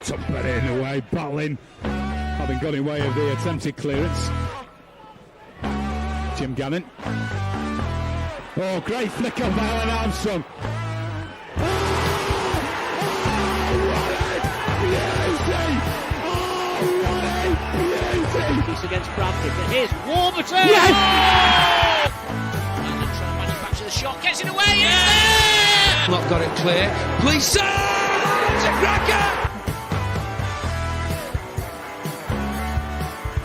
Somebody in the way, battling, having got in way of the attempted clearance. Jim Gannon. Oh, great flick on by Alan Armstrong. It's against Bradford, but here's Warburton! Yes! Oh! And then trying to manufacture the shot, gets it away, it's there! Not got it clear. Please, sir! It's a cracker!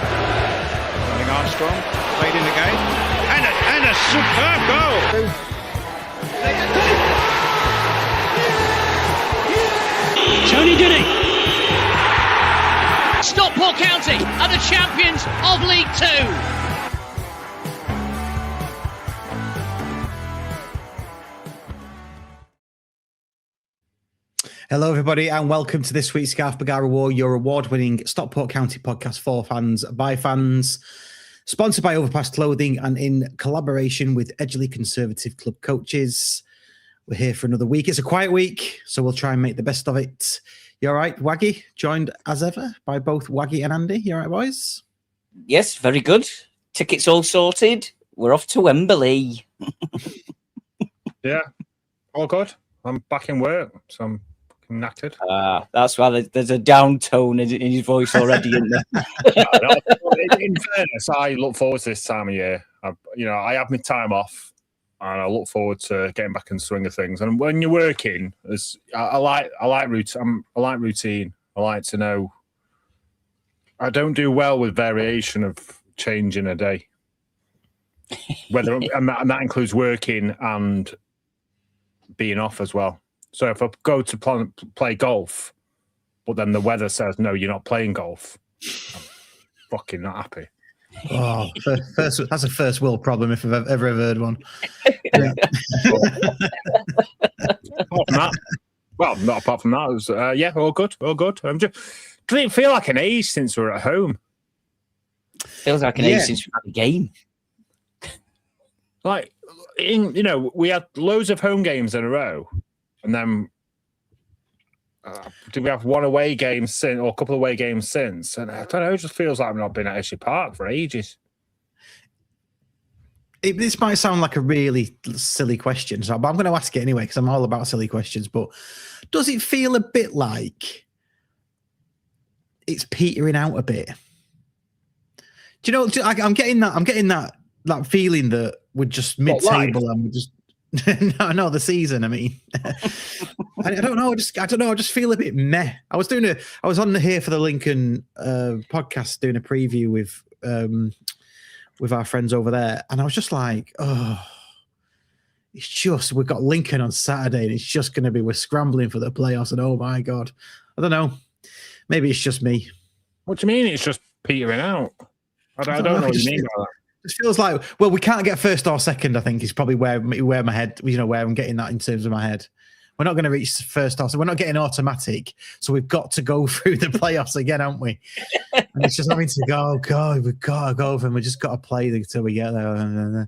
Running Armstrong, played in again, and a superb goal! Tony did it! Stockport County are the champions of League Two. Hello, everybody, and welcome to this week's Scarf Bergara War, your award-winning Stockport County podcast for fans by fans, sponsored by Overpass Clothing and in collaboration with Edgeley Conservative Club Coaches. We're here for another week. It's a quiet week, so we'll try and make the best of it. You all right, Waggie? Joined as ever by both Waggie and Andy. You all right, boys? Yes, very good. Tickets all sorted. We're off to Wembley. Yeah, all good. I'm back in work, so I'm knackered. That's why there's a down tone in his voice already, isn't there? In fairness, I look forward to this time of year. I have my time off, and I look forward to getting back in the swing of things. And when you're working, I like routine. I like to know. I don't do well with variation of change in a day. And that includes working and being off as well. So if I go to play golf, but then the weather says no, you're not playing golf, I'm fucking not happy. Oh, that's a first world problem if I've ever heard one. Yeah. Apart from that, well, not apart from that, it was, all good. Does it feel like an age since we're at home? Feels like an age since we've had a game. Like, we had loads of home games in a row, and then did we have one away game since, or a couple of away games since? And I don't know, it just feels like I've not been at Edgeley Park for ages. This might sound like a really silly question, but I'm going to ask it anyway because I'm all about silly questions. But does it feel a bit like it's petering out a bit? Do you know? I'm getting that feeling that we're just mid-table and we're just no, the season. I mean, I don't know. I just feel a bit meh. I was on here for the Lincoln podcast doing a preview with our friends over there, and I was just like, oh, it's just we've got Lincoln on Saturday, and it's just going to be we're scrambling for the playoffs, and oh my god, I don't know. Maybe it's just me. What do you mean? It's just petering out. I don't know what you mean by that. It feels like, well, we can't get first or second, I think, is probably where my head, where I'm getting that in terms of my head. We're not going to reach first or second. We're not getting automatic. So we've got to go through the playoffs again, haven't we? And it's just having to go, God, we've got to go, and we just got to play until we get there.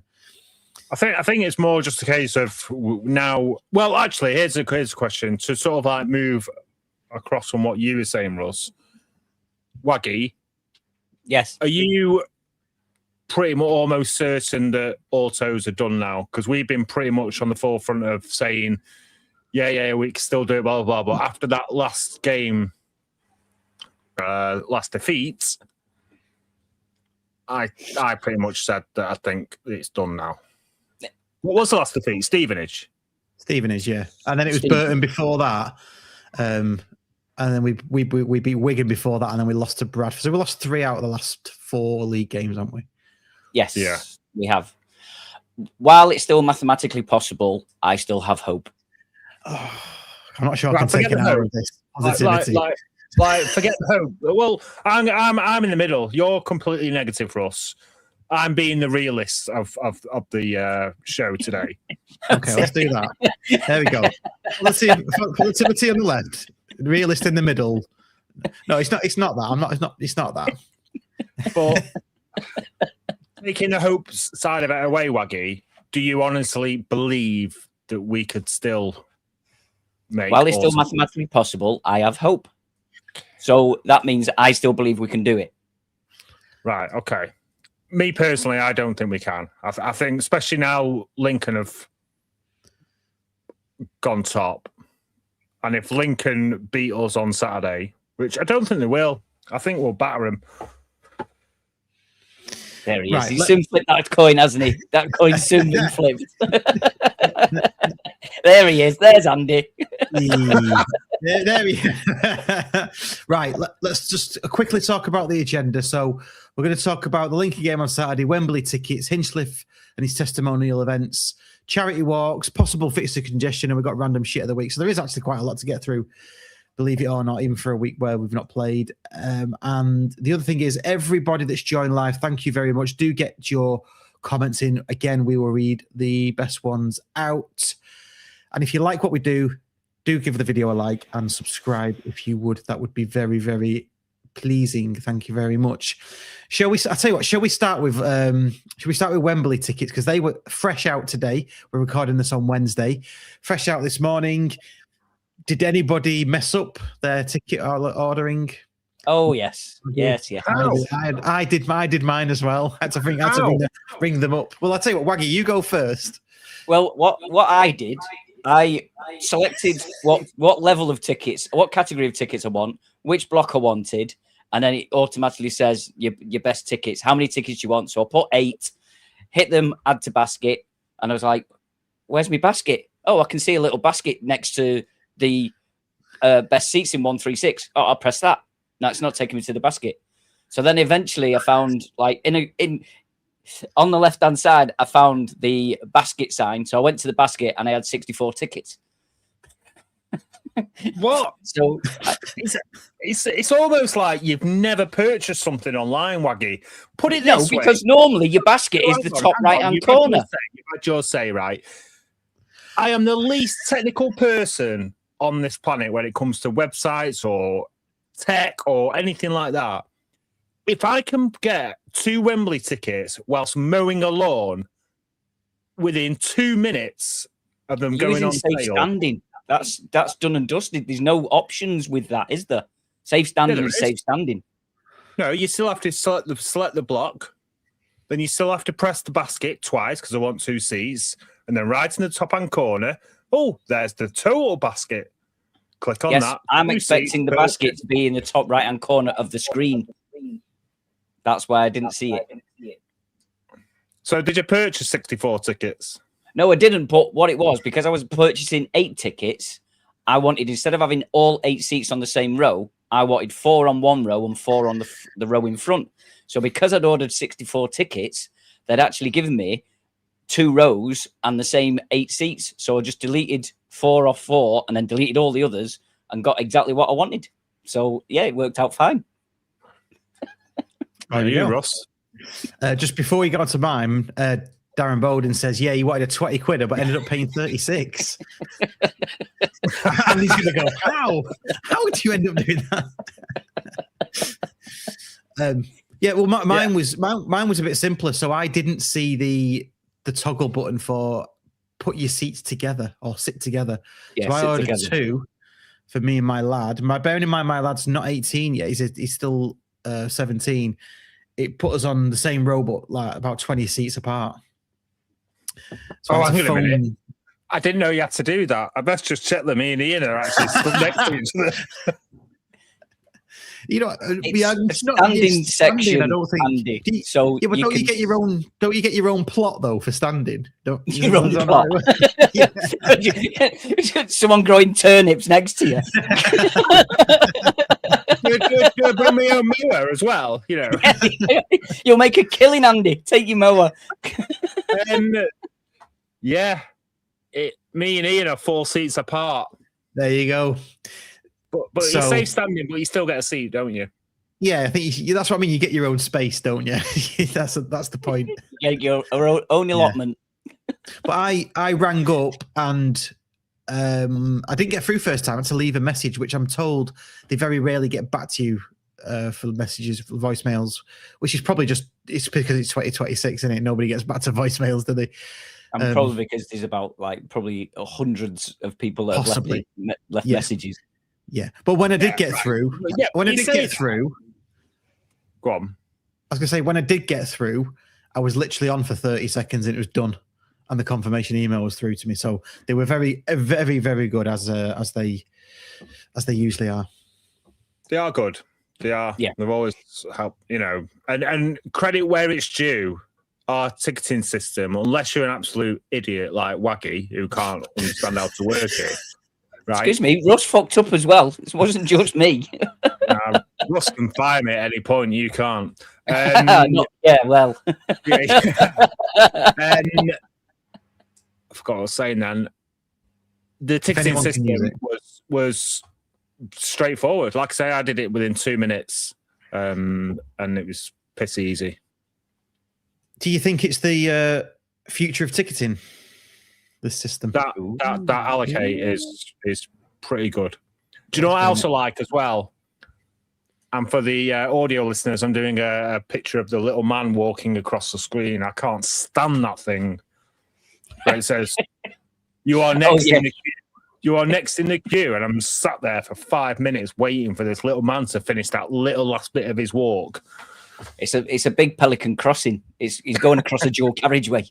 I think it's more just a case of now. Well, actually, here's a question to sort of like move across from what you were saying, Russ. Waggie. Yes. Are you pretty much almost certain that autos are done now? Because we've been pretty much on the forefront of saying, yeah, we can still do it, blah, blah, blah. But after that last game, last defeat, I pretty much said that I think it's done now. What was the last defeat? Stevenage, yeah. And then it was Burton before that. And then we beat Wigan before that, and then we lost to Bradford. So we lost 3 out of the last 4 league games, haven't we? Yes, yeah. We have. While it's still mathematically possible, I still have hope. Oh, I'm not sure I can take it out of this positivity. Like, forget the hope. Well, I'm in the middle. You're completely negative, Russ. I'm being the realist of the show today. Okay, let's do that. There we go. Positivity on the left, realist in the middle. No, it's not. It's not that. It's not that. But taking the hope side of it away, Waggie, do you honestly believe that we could still make? While it's still mathematically possible, I have hope. So that means I still believe we can do it. Right. Okay. Me personally, I don't think we can. I think, especially now, Lincoln have gone top, and if Lincoln beat us on Saturday, which I don't think they will, I think we'll batter them. There he is. He's soon flipped that coin, hasn't he? That coin's soon been flipped. There he is. There's Andy. There we go. Right, let's just quickly talk about the agenda. So we're going to talk about the Lincoln game on Saturday, Wembley tickets, Hinchliff and his testimonial events, charity walks, possible fixture congestion, and we've got random shit of the week. So there is actually quite a lot to get through, believe it or not, even for a week where we've not played. And the other thing is, everybody that's joined live, thank you very much. Do get your comments in. Again, we will read the best ones out. And if you like what we do give the video a like and subscribe if you would. That would be very, very pleasing. Thank you very much. Shall we start with Wembley tickets? Because they were fresh out today. We're recording this on Wednesday. Fresh out this morning. Did anybody mess up their ticket ordering? Oh yes. Yes. I did mine as well. I had to bring them up. Well, I'll tell you what, Waggie, you go first. Well, what I did, I selected what level of tickets, what category of tickets I want, which block I wanted, and then it automatically says your best tickets, how many tickets you want. So I put 8, hit them, add to basket, and I was like, where's my basket? Oh, I can see a little basket next to the best seats in 136. Oh, I'll press that. No, it's not taking me to the basket. So then eventually I found, like, on the left-hand side, I found the basket sign. So I went to the basket and I had 64 tickets. What? So it's almost like you've never purchased something online, Waggie. Put it this way. Because normally your basket is the top right-hand corner. You've had your say, right? I am the least technical person on this planet when it comes to websites or tech or anything like that. If I can get 2 Wembley tickets whilst mowing a lawn within 2 minutes of them going on safe sale, standing. That's done and dusted. There's no options with that, is there? Safe standing is safe standing. No, you still have to select the block. Then you still have to press the basket twice because I want 2 seats. And then right in the top-hand corner, oh, there's the total basket. Click on that. I'm expecting the basket to be in the top right-hand corner of the screen. That's why I didn't see it. So did you purchase 64 tickets? No, I didn't. But what it was, because I was purchasing 8 tickets, I wanted, instead of having all 8 seats on the same row, I wanted 4 on one row and 4 on the row in front. So because I'd ordered 64 tickets, they'd actually given me 2 rows and the same 8 seats. So I just deleted 4 off 4 and then deleted all the others and got exactly what I wanted. So, yeah, it worked out fine. Are you, Russ? Just before we got on to mine, Darren Bowden says, yeah, he wanted a 20 quid, but ended up paying 36. And he's going to go, how? How would you end up doing that? Yeah, well, mine was a bit simpler. So I didn't see the toggle button for put your seats together or sit together. Yeah, so I ordered 2 for me and my lad. Bearing in mind, my lad's not 18 yet. He's still 17. It put us on the same row, but like about 20 seats apart. So hang on a minute. I didn't know you had to do that. I best just check that me and Ian are actually stood next to each other. You know, it's standing section. I don't think. Andy. So yeah, but don't you get your own? Don't you get your own plot though for standing? Don't your own plot? Someone growing turnips next to you. Do bring me own mower as well. You know, you'll make a killing, Andy. Take your mower. Yeah, me and Ian are 4 seats apart. There you go. But you say standing, but you still get a seat, don't you? Yeah, I think that's what I mean. You get your own space, don't you? that's the point. You get your own allotment. Yeah. But I rang up and I didn't get through first time. I had to leave a message, which I'm told they very rarely get back to you for messages, for voicemails, which is probably it's because it's 2026, isn't it? Nobody gets back to voicemails, do they? And probably because there's about like probably hundreds of people that have left messages. Yeah, but when I did get through, Yeah, when I you did say get that. through, Go on. I was going to say, when I did get through, I was literally on for 30 seconds and it was done. And the confirmation email was through to me. So they were very, very, very good as they usually are. They are good. They are. Yeah. They've always helped, and credit where it's due. Our ticketing system, unless you're an absolute idiot like Waggie who can't understand how to work it. Right. Excuse me, Russ fucked up as well. It wasn't just me. Russ can fire me at any point. You can't. Yeah, well. And I forgot what I was saying then. The ticketing system was straightforward. Like I say, I did it within 2 minutes, and it was piss easy. Do you think it's the future of ticketing? This system that allocate is pretty good. Do you know what I also like as well? And for the audio listeners, I'm doing a picture of the little man walking across the screen. I can't stand that thing. Where it says, "You are next in the queue." You are next in the queue, and I'm sat there for 5 minutes waiting for this little man to finish that little last bit of his walk. It's a big pelican crossing. He's going across a dual carriageway.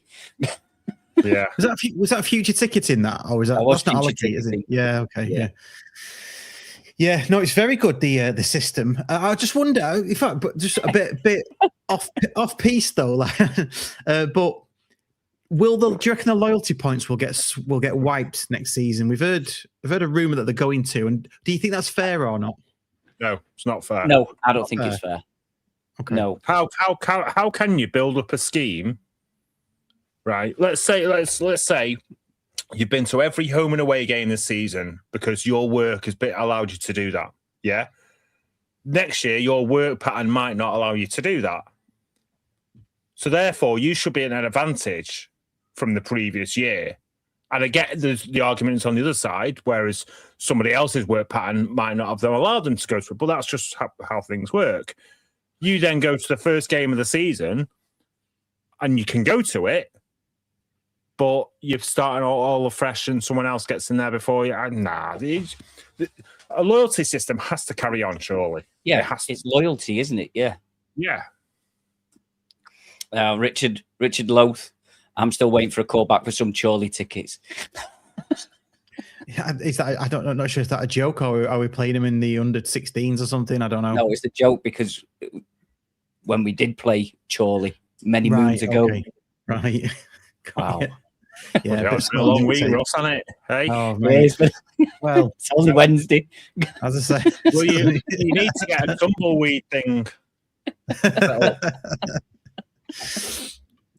Yeah. Was that future ticketing that, or was that that's not allocated? Is it? Yeah. Okay. Yeah. Yeah. No, it's very good. The system. I just wonder if but just a bit off piece though. Like, but do you reckon the loyalty points will get wiped next season? I've heard a rumor that they're going to, and do you think that's fair or not? No, it's not fair. No, I don't think it's fair. Okay. No. How can you build up a scheme? Right. Let's say you've been to every home and away game this season because your work has allowed you to do that. Yeah. Next year, your work pattern might not allow you to do that. So therefore, you should be at an advantage from the previous year. And I get there's the arguments on the other side, whereas somebody else's work pattern might not have allowed them to go through. But that's just how things work. You then go to the first game of the season and you can go to it, but you're starting all afresh and someone else gets in there before you. Nah, a loyalty system has to carry on, surely. Yeah, it's loyalty, isn't it? Yeah. Yeah. Richard Loth, I'm still waiting for a call back for some Chorley tickets. Is that, I'm not sure, is that a joke, or are we playing him in the under-16s or something? I don't know. No, it's a joke because when we did play Chorley many moons ago. Okay. Right. Wow. Yeah, it's been a long week, Russ, hasn't it? Hey? Oh, well, it's only Wednesday. As I say, well, you need to get a tumbleweed thing.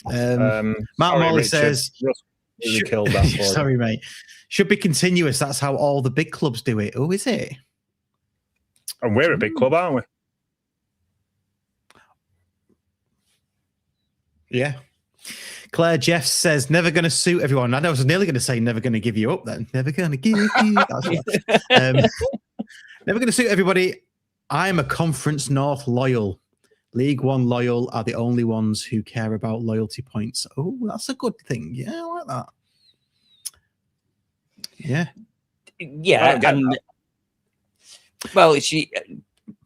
Matt Morley says, killed that for sorry, mate. Should be continuous. That's how all the big clubs do it. Oh, is it? And we're a big club, aren't we? Yeah. Claire Jeff says, never going to suit everyone. I was nearly going to say never going to give you up then. Never going to give you never going to suit everybody. I'm a Conference North loyal. League One loyal are the only ones who care about loyalty points. Oh, that's a good thing. Yeah, I like that. Yeah. Yeah. And, well, she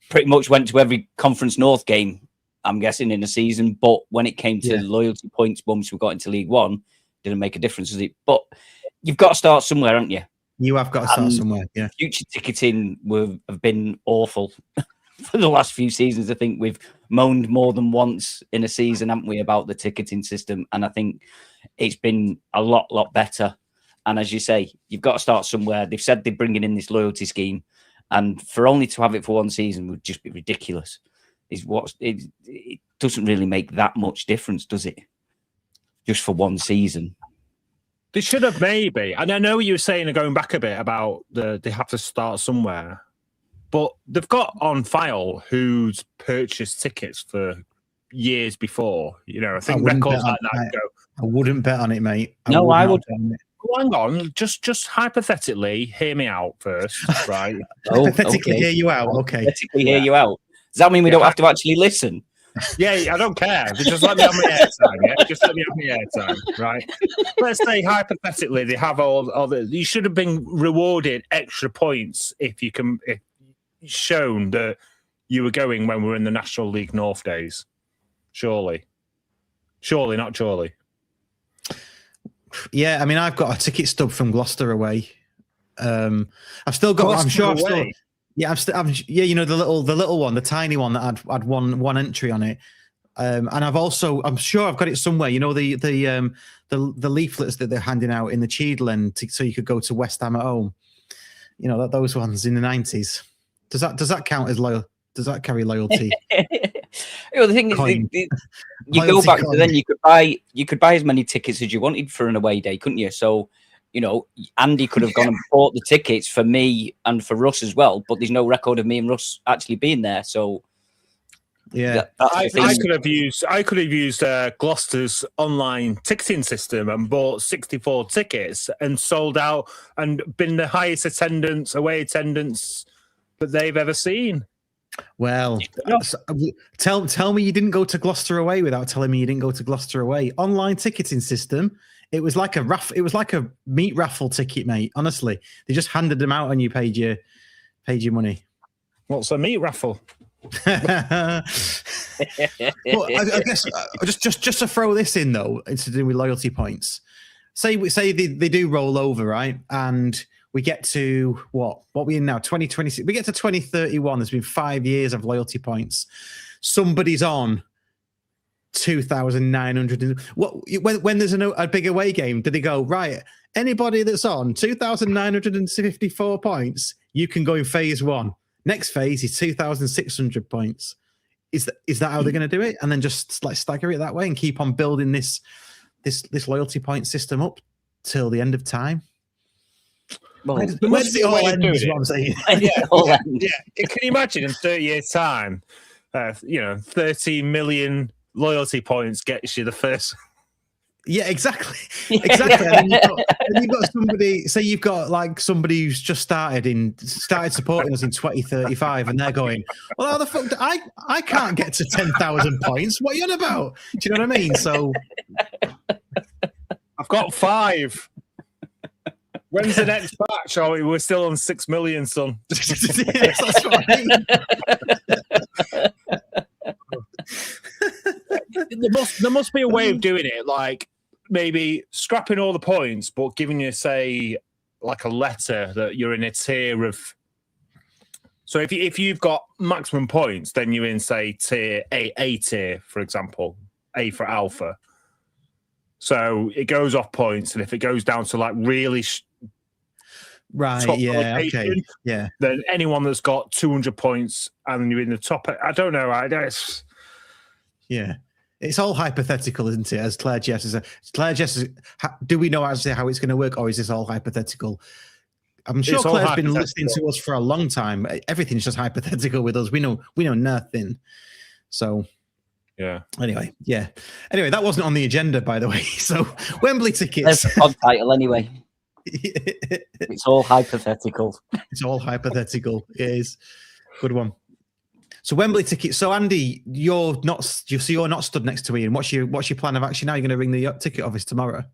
pretty much went to every Conference North game, I'm guessing, in a season. But when it came to loyalty points, once we got into League One, didn't make a difference, does it? But you've got to start somewhere, haven't you? You have got to start somewhere, yeah. Future ticketing have been awful for the last few seasons. I think we've moaned more than once in a season, haven't we, about the ticketing system? And I think it's been a lot better. And as you say, you've got to start somewhere. They've said they're bringing in this loyalty scheme, and for only to have it for one season would just be ridiculous. It doesn't really make that much difference, does it? Just for one season. They should have maybe. And I know what you were saying, going back a bit about they have to start somewhere. But they've got on file who's purchased tickets for years before. You know, I think records like that go. I wouldn't bet on it, mate. I would. Well, hang on, just hypothetically, hear me out first, right? Hypothetically, hear you out. Okay. Hypothetically, hear you out. Does that mean we don't have to actually listen? Yeah, I don't care. Just let me have my airtime. Yeah, just let me have my airtime. Right. Let's say hypothetically they have all the. You should have been rewarded extra points if shown that you were going when we were in the National League North days. Surely, not surely. Yeah, I mean, I've got a ticket stub from Gloucester away. I've still got. Gloucester I'm sure. away? Yeah, yeah, you know, the little one, the tiny one that had one entry on it. And I'm sure I've got it somewhere. You know, the leaflets that they're handing out in the Cheadle end, so you could go to West Ham at home. You know, those ones in the 90s. Does that count as loyal? Does that carry loyalty? The thing is, you go back to then you could buy as many tickets as you wanted for an away day, couldn't you? So, you know, Andy could have gone and bought the tickets for me and for Russ as well, but there's no record of me and Russ actually being there. So, yeah, I could have used Gloucester's online ticketing system and bought 64 tickets and sold out and been the highest away attendance that they've ever seen. Well, tell me you didn't go to Gloucester away without telling me you didn't go to Gloucester away. Online ticketing system. It was like a meat raffle ticket, mate. Honestly, they just handed them out and you paid your money. What's a meat raffle? But I guess just to throw this in though, it's to do with loyalty points. Say they do roll over, right? And we get to what we in now, 2026. We get to 2031. There's been 5 years of loyalty points. Somebody's on 2,900. When there's a big away game, do they go, right, anybody that's on 2,954 points, you can go in phase one. Next phase is 2,600 points. Is that how they're going to do it? And then just like stagger it that way and keep on building this loyalty point system up till the end of time? Well, where does it all end? Is what I'm saying. Yeah. Can you imagine in 30 years' time, 30 million loyalty points gets you the first. Yeah, exactly. And then you've got somebody. Say you've got like somebody who's just started supporting us in 2035, and they're going, "Well, how the fuck? I can't get to 10,000 points. What are you on about?" Do you know what I mean? So I've got 5. When's the next batch? Oh, we're still on 6 million, son. Yes, that's what I mean. There must be a way of doing it, like maybe scrapping all the points, but giving you, say, like a letter that you're in a tier of. So if you've got maximum points, then you're in, say, tier A tier, for example, A for Alpha. So it goes off points, and if it goes down to like really right, yeah, okay, yeah, then anyone that's got 200 points and you're in the top, I don't know, yeah. It's all hypothetical, isn't it? As Claire Jess is. Do we know actually how it's going to work, or is this all hypothetical? I'm sure Claire's been listening to us for a long time. Everything's just hypothetical with us. We know nothing. So, yeah. Anyway, that wasn't on the agenda, by the way. So, Wembley tickets. That's the pod title, anyway. It's all hypothetical. It's all hypothetical. It is. Good one. So Wembley tickets. So Andy, you're not stood next to Ian. What's your plan of action now? You're going to ring the ticket office tomorrow?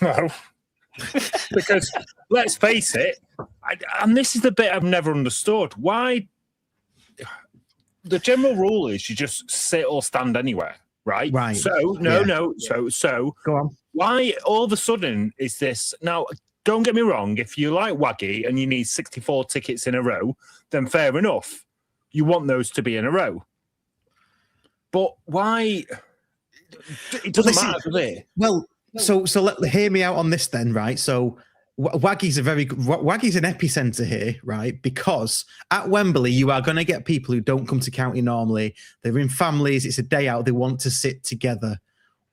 No, because let's face it, and this is the bit I've never understood. Why the general rule is you just sit or stand anywhere, right? Right. So So go on. Why all of a sudden is this now? Don't get me wrong. If you like Waggie and you need 64 tickets in a row, then fair enough. You want those to be in a row. But why? It doesn't matter, does it? Well, so hear me out on this then, right? So Waggie's an epicenter here, right? Because at Wembley, you are going to get people who don't come to county normally. They're in families. It's a day out. They want to sit together.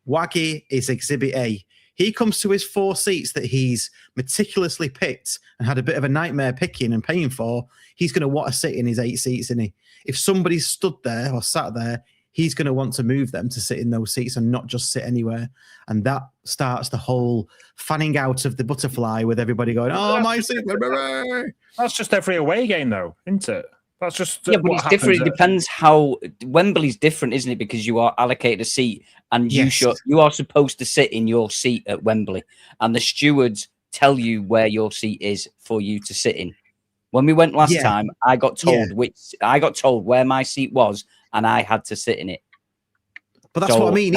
Waggie is Exhibit A. He comes to his 4 seats that he's meticulously picked and had a bit of a nightmare picking and paying for. He's going to want to sit in his 8 seats, isn't he? If somebody's stood there or sat there, he's going to want to move them to sit in those seats and not just sit anywhere. And that starts the whole fanning out of the butterfly with everybody going, "Oh, my seat." That's just every away game, though, isn't it? That's just Yeah, but what it's different. It happens. depends how Wembley's different, isn't it? Because you are allocated a seat, and Yes. you are supposed to sit in your seat at Wembley, and the stewards tell you where your seat is for you to sit in. When we went last time, I got told where my seat was, and I had to sit in it. But that's what I mean.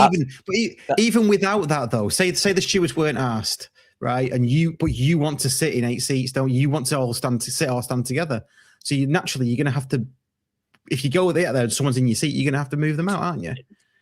Even without that, though, say the stewards weren't asked, right? And you want to sit in 8 seats, don't you? You want to all stand together. So you're going to have to, if you go there and someone's in your seat, you're going to have to move them out, aren't you?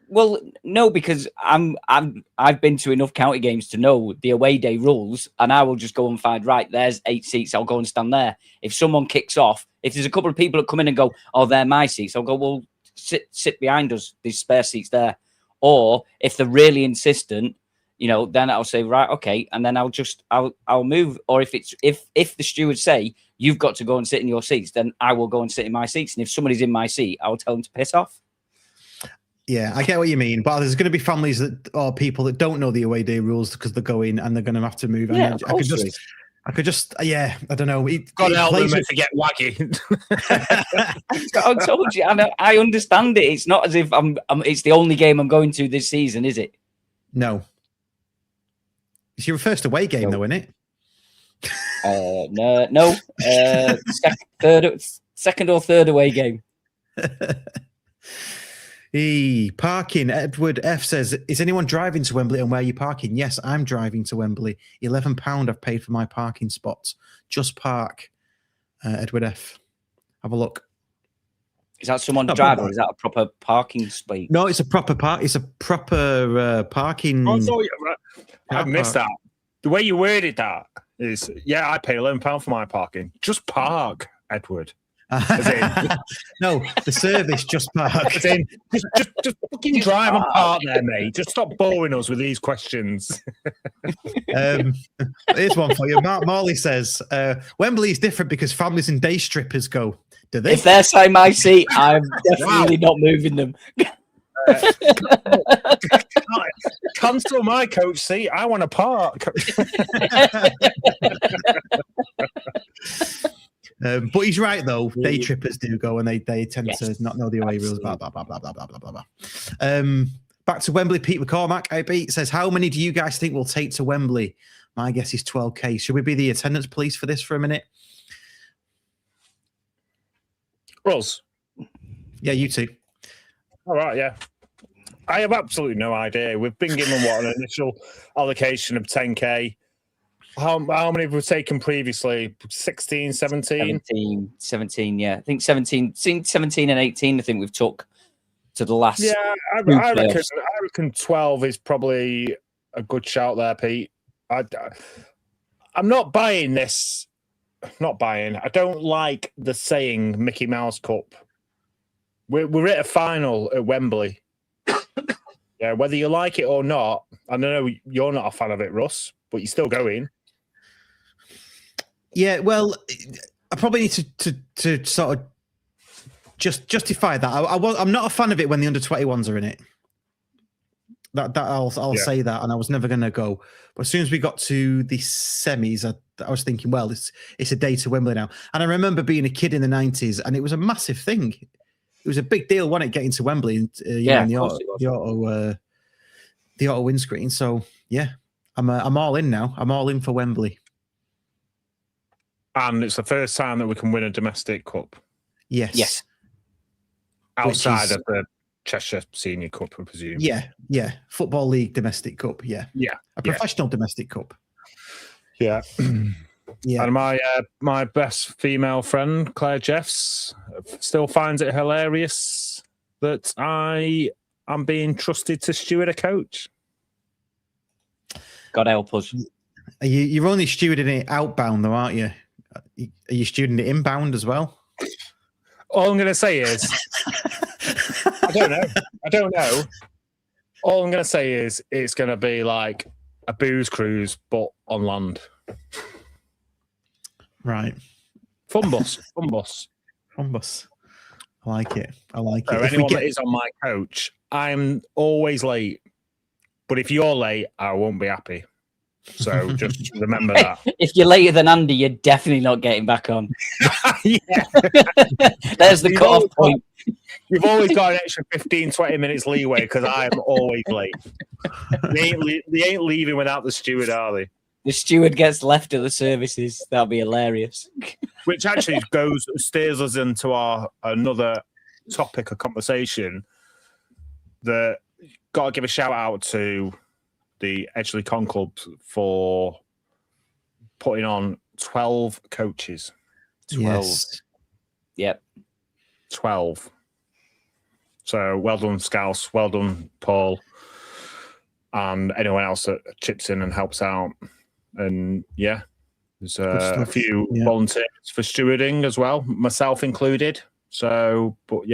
Well, no, because I've been to enough county games to know the away day rules, and I will just go and find, right, there's 8 seats, I'll go and stand there. If someone kicks off, if there's a couple of people that come in and go, oh, they're my seats, I'll go, well, sit behind us, there's spare seats there. Or if they're really insistent, then I'll say, right, okay, and then I'll move. Or if the stewards say you've got to go and sit in your seats, then I will go and sit in my seats. And if somebody's in my seat, I will tell them to piss off. Yeah, I get what you mean, but there's going to be families or people that don't know the away day rules because they're going and they're going to have to move. Yeah, I could just, I don't know. Got to help them to get Waggie. I told you, I understand it. It's not as if it's the only game I'm going to this season, is it? No. It's your first away game, though, isn't it? No. Second or third away game. Parking. Edward F says, is anyone driving to Wembley and where are you parking? Yes, I'm driving to Wembley. £11 I've paid for my parking spots. Just park. Edward F. Have a look. Is that someone driving or is that a proper parking space? No, it's a proper It's a proper parking. Oh, sorry, I missed that. The way you worded that is, I paid £11 for my parking. Just park, Edward. No, the service just park. Just fucking drive and park there, mate. Just stop boring us with these questions. Here's one for you. Mark Morley says, Wembley is different because families and day strippers go. Do they? If they're saying my seat, I'm definitely not moving them. Cancel my coach seat. I want to park. But he's right though. Day trippers do go, and they tend to not know the away rules. Blah blah blah blah blah blah blah blah. Back to Wembley. Pete McCormack, IB says, "How many do you guys think will take to Wembley?" My guess is 12K. Should we be the attendance police for this for a minute? Russ. Yeah, you two. All right, yeah. I have absolutely no idea. We've been given an initial allocation of 10K. How many have we taken previously? 16, 17? 17, yeah. I think 17 and 18, I think we've took to the last. Yeah, I reckon 12 is probably a good shout there, Pete. I'm not buying this. Not buying. I don't like the saying Mickey Mouse Cup. We're at a final at Wembley. Yeah, whether you like it or not, I know you're not a fan of it, Russ, but you're still going. Yeah, well, I probably need to sort of just justify that. I'm not a fan of it when the under-21s are in it. That I'll say that, and I was never going to go. But as soon as we got to the semis, I was thinking, well, it's a day to Wembley now. And I remember being a kid in the 90s, and it was a massive thing. It was a big deal, wasn't it, getting to Wembley? In the auto windscreen. So yeah, I'm all in now. I'm all in for Wembley. And it's the first time that we can win a domestic cup. Yes. Outside of the Cheshire Senior Cup, I presume. Yeah. Football League domestic cup. Yeah. A professional domestic cup. Yeah. Yeah. And my best female friend, Claire Jeffs, still finds it hilarious that I am being trusted to steward a coach. God help us. You're only stewarding it outbound, though, aren't you? Are you stewarding it inbound as well? All I'm going to say is, I don't know. All I'm going to say is it's going to be like a booze cruise, but on land. Right. Fun bus. I like it. So anyone that is on my coach, I'm always late. But if you're late, I won't be happy. So just remember that. If you're later than Andy, you're definitely not getting back on. Yeah. There's the cut-off point. You've always got an extra 15, 20 minutes leeway because I'm always late. They ain't leaving without the steward, are they? The steward gets left at the services. That'll be hilarious. Which actually steers us into our another topic of conversation. That got to give a shout out to the Edgeley Con Club for putting on 12 coaches. 12. Yes. Yep. 12. So well done, Scouse. Well done, Paul. And anyone else that chips in and helps out. And yeah, there's a few volunteers for stewarding as well, myself included. So, but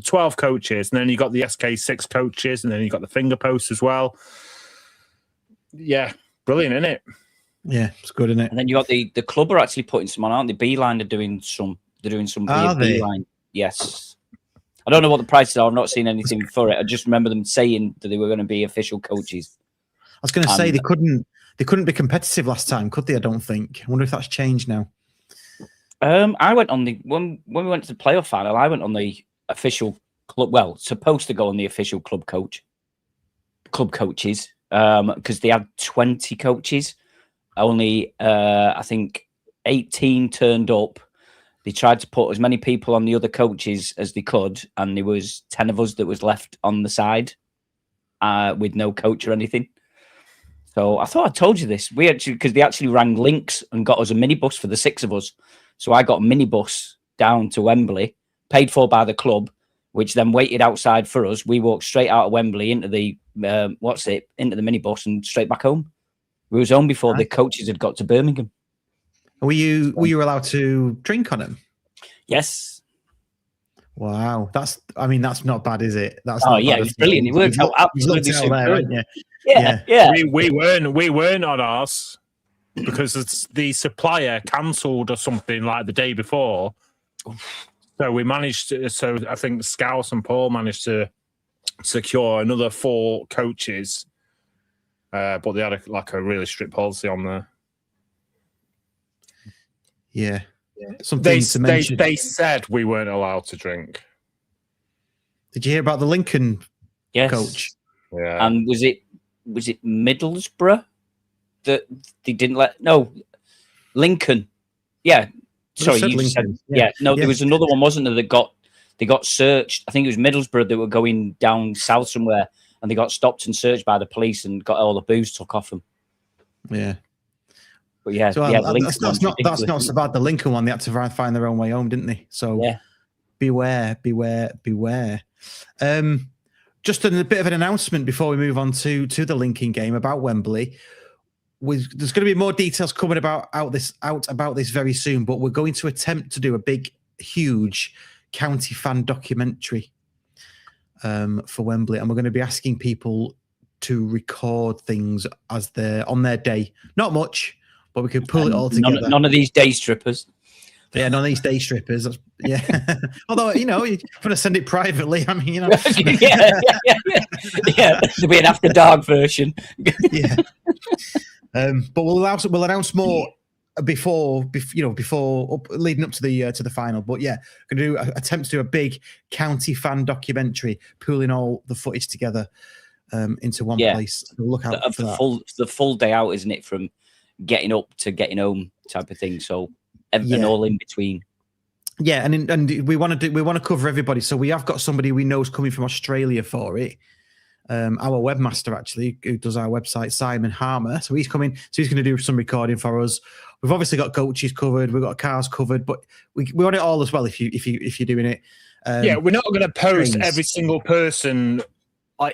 12 coaches. And then you got the SK6 coaches, and then you got the finger posts as well. Yeah, brilliant, isn't it? Yeah, it's good, isn't it? And then you got the club are actually putting some on, aren't they? Beeline are doing some. They're doing some Beeline. Yes. I don't know what the prices are. I've not seen anything for it. I just remember them saying that they were going to be official coaches. I was going to say they couldn't be competitive last time, could they? I don't think. I wonder if that's changed now. I went on when we went to the playoff final. I went on the official club. Well, supposed to go on the official club coaches, because they had 20 coaches. Only I think 18 turned up. They tried to put as many people on the other coaches as they could, and there was 10 of us that was left on the side with no coach or anything. So I thought I told you this. Because they actually rang Links and got us a minibus for the 6 of us. So I got a minibus down to Wembley, paid for by the club, which then waited outside for us. We walked straight out of Wembley into the into the minibus and straight back home. We was home before the coaches had got to Birmingham. Were you allowed to drink on them? Yes. Wow, that's not bad, is it? That's it was brilliant. It worked out absolutely super. Yeah. We weren't on ours because the supplier cancelled or something like the day before. So we managed to. So I think Scouse and Paul managed to secure another 4 coaches, but they had a really strict policy on there. Yeah. Something to mention. They said we weren't allowed to drink. Did you hear about the Lincoln Yes. coach? Yeah. And was it Middlesbrough that they didn't let? No, Lincoln. Yeah. Sorry, you Lincoln. said there was another one, wasn't there? They got searched. I think it was Middlesbrough that were going down south somewhere, and they got stopped and searched by the police and got all the booze took off them. Yeah. But yeah, So that's not so bad. The Lincoln one, they had to find their own way home, didn't they? So beware. Just a bit of an announcement before we move on to the Lincoln game about Wembley. There's going to be more details coming about this very soon, but we're going to attempt to do a big, huge county fan documentary for Wembley, and we're going to be asking people to record things as they're on their day. Not much, but we could pull it all together. None of these day strippers. Yeah, none of these day strippers. Yeah. Although, if you want to send it privately, yeah. There'll be an after dark version. Yeah. But we'll announce more before leading up to the final. But yeah, going to attempt to do a big county fan documentary, pooling all the footage together into one place. We'll look out for that. The full day out, isn't it? From getting up to getting home type of thing. So everything all in between. Yeah, and we want to cover everybody. So we have got somebody we know is coming from Australia for it. Our webmaster actually, who does our website, Simon Harmer. So he's coming. So he's going to do some recording for us. We've obviously got coaches covered. We've got cars covered, but we want it all as well. If you're doing it, we're not going to post every single person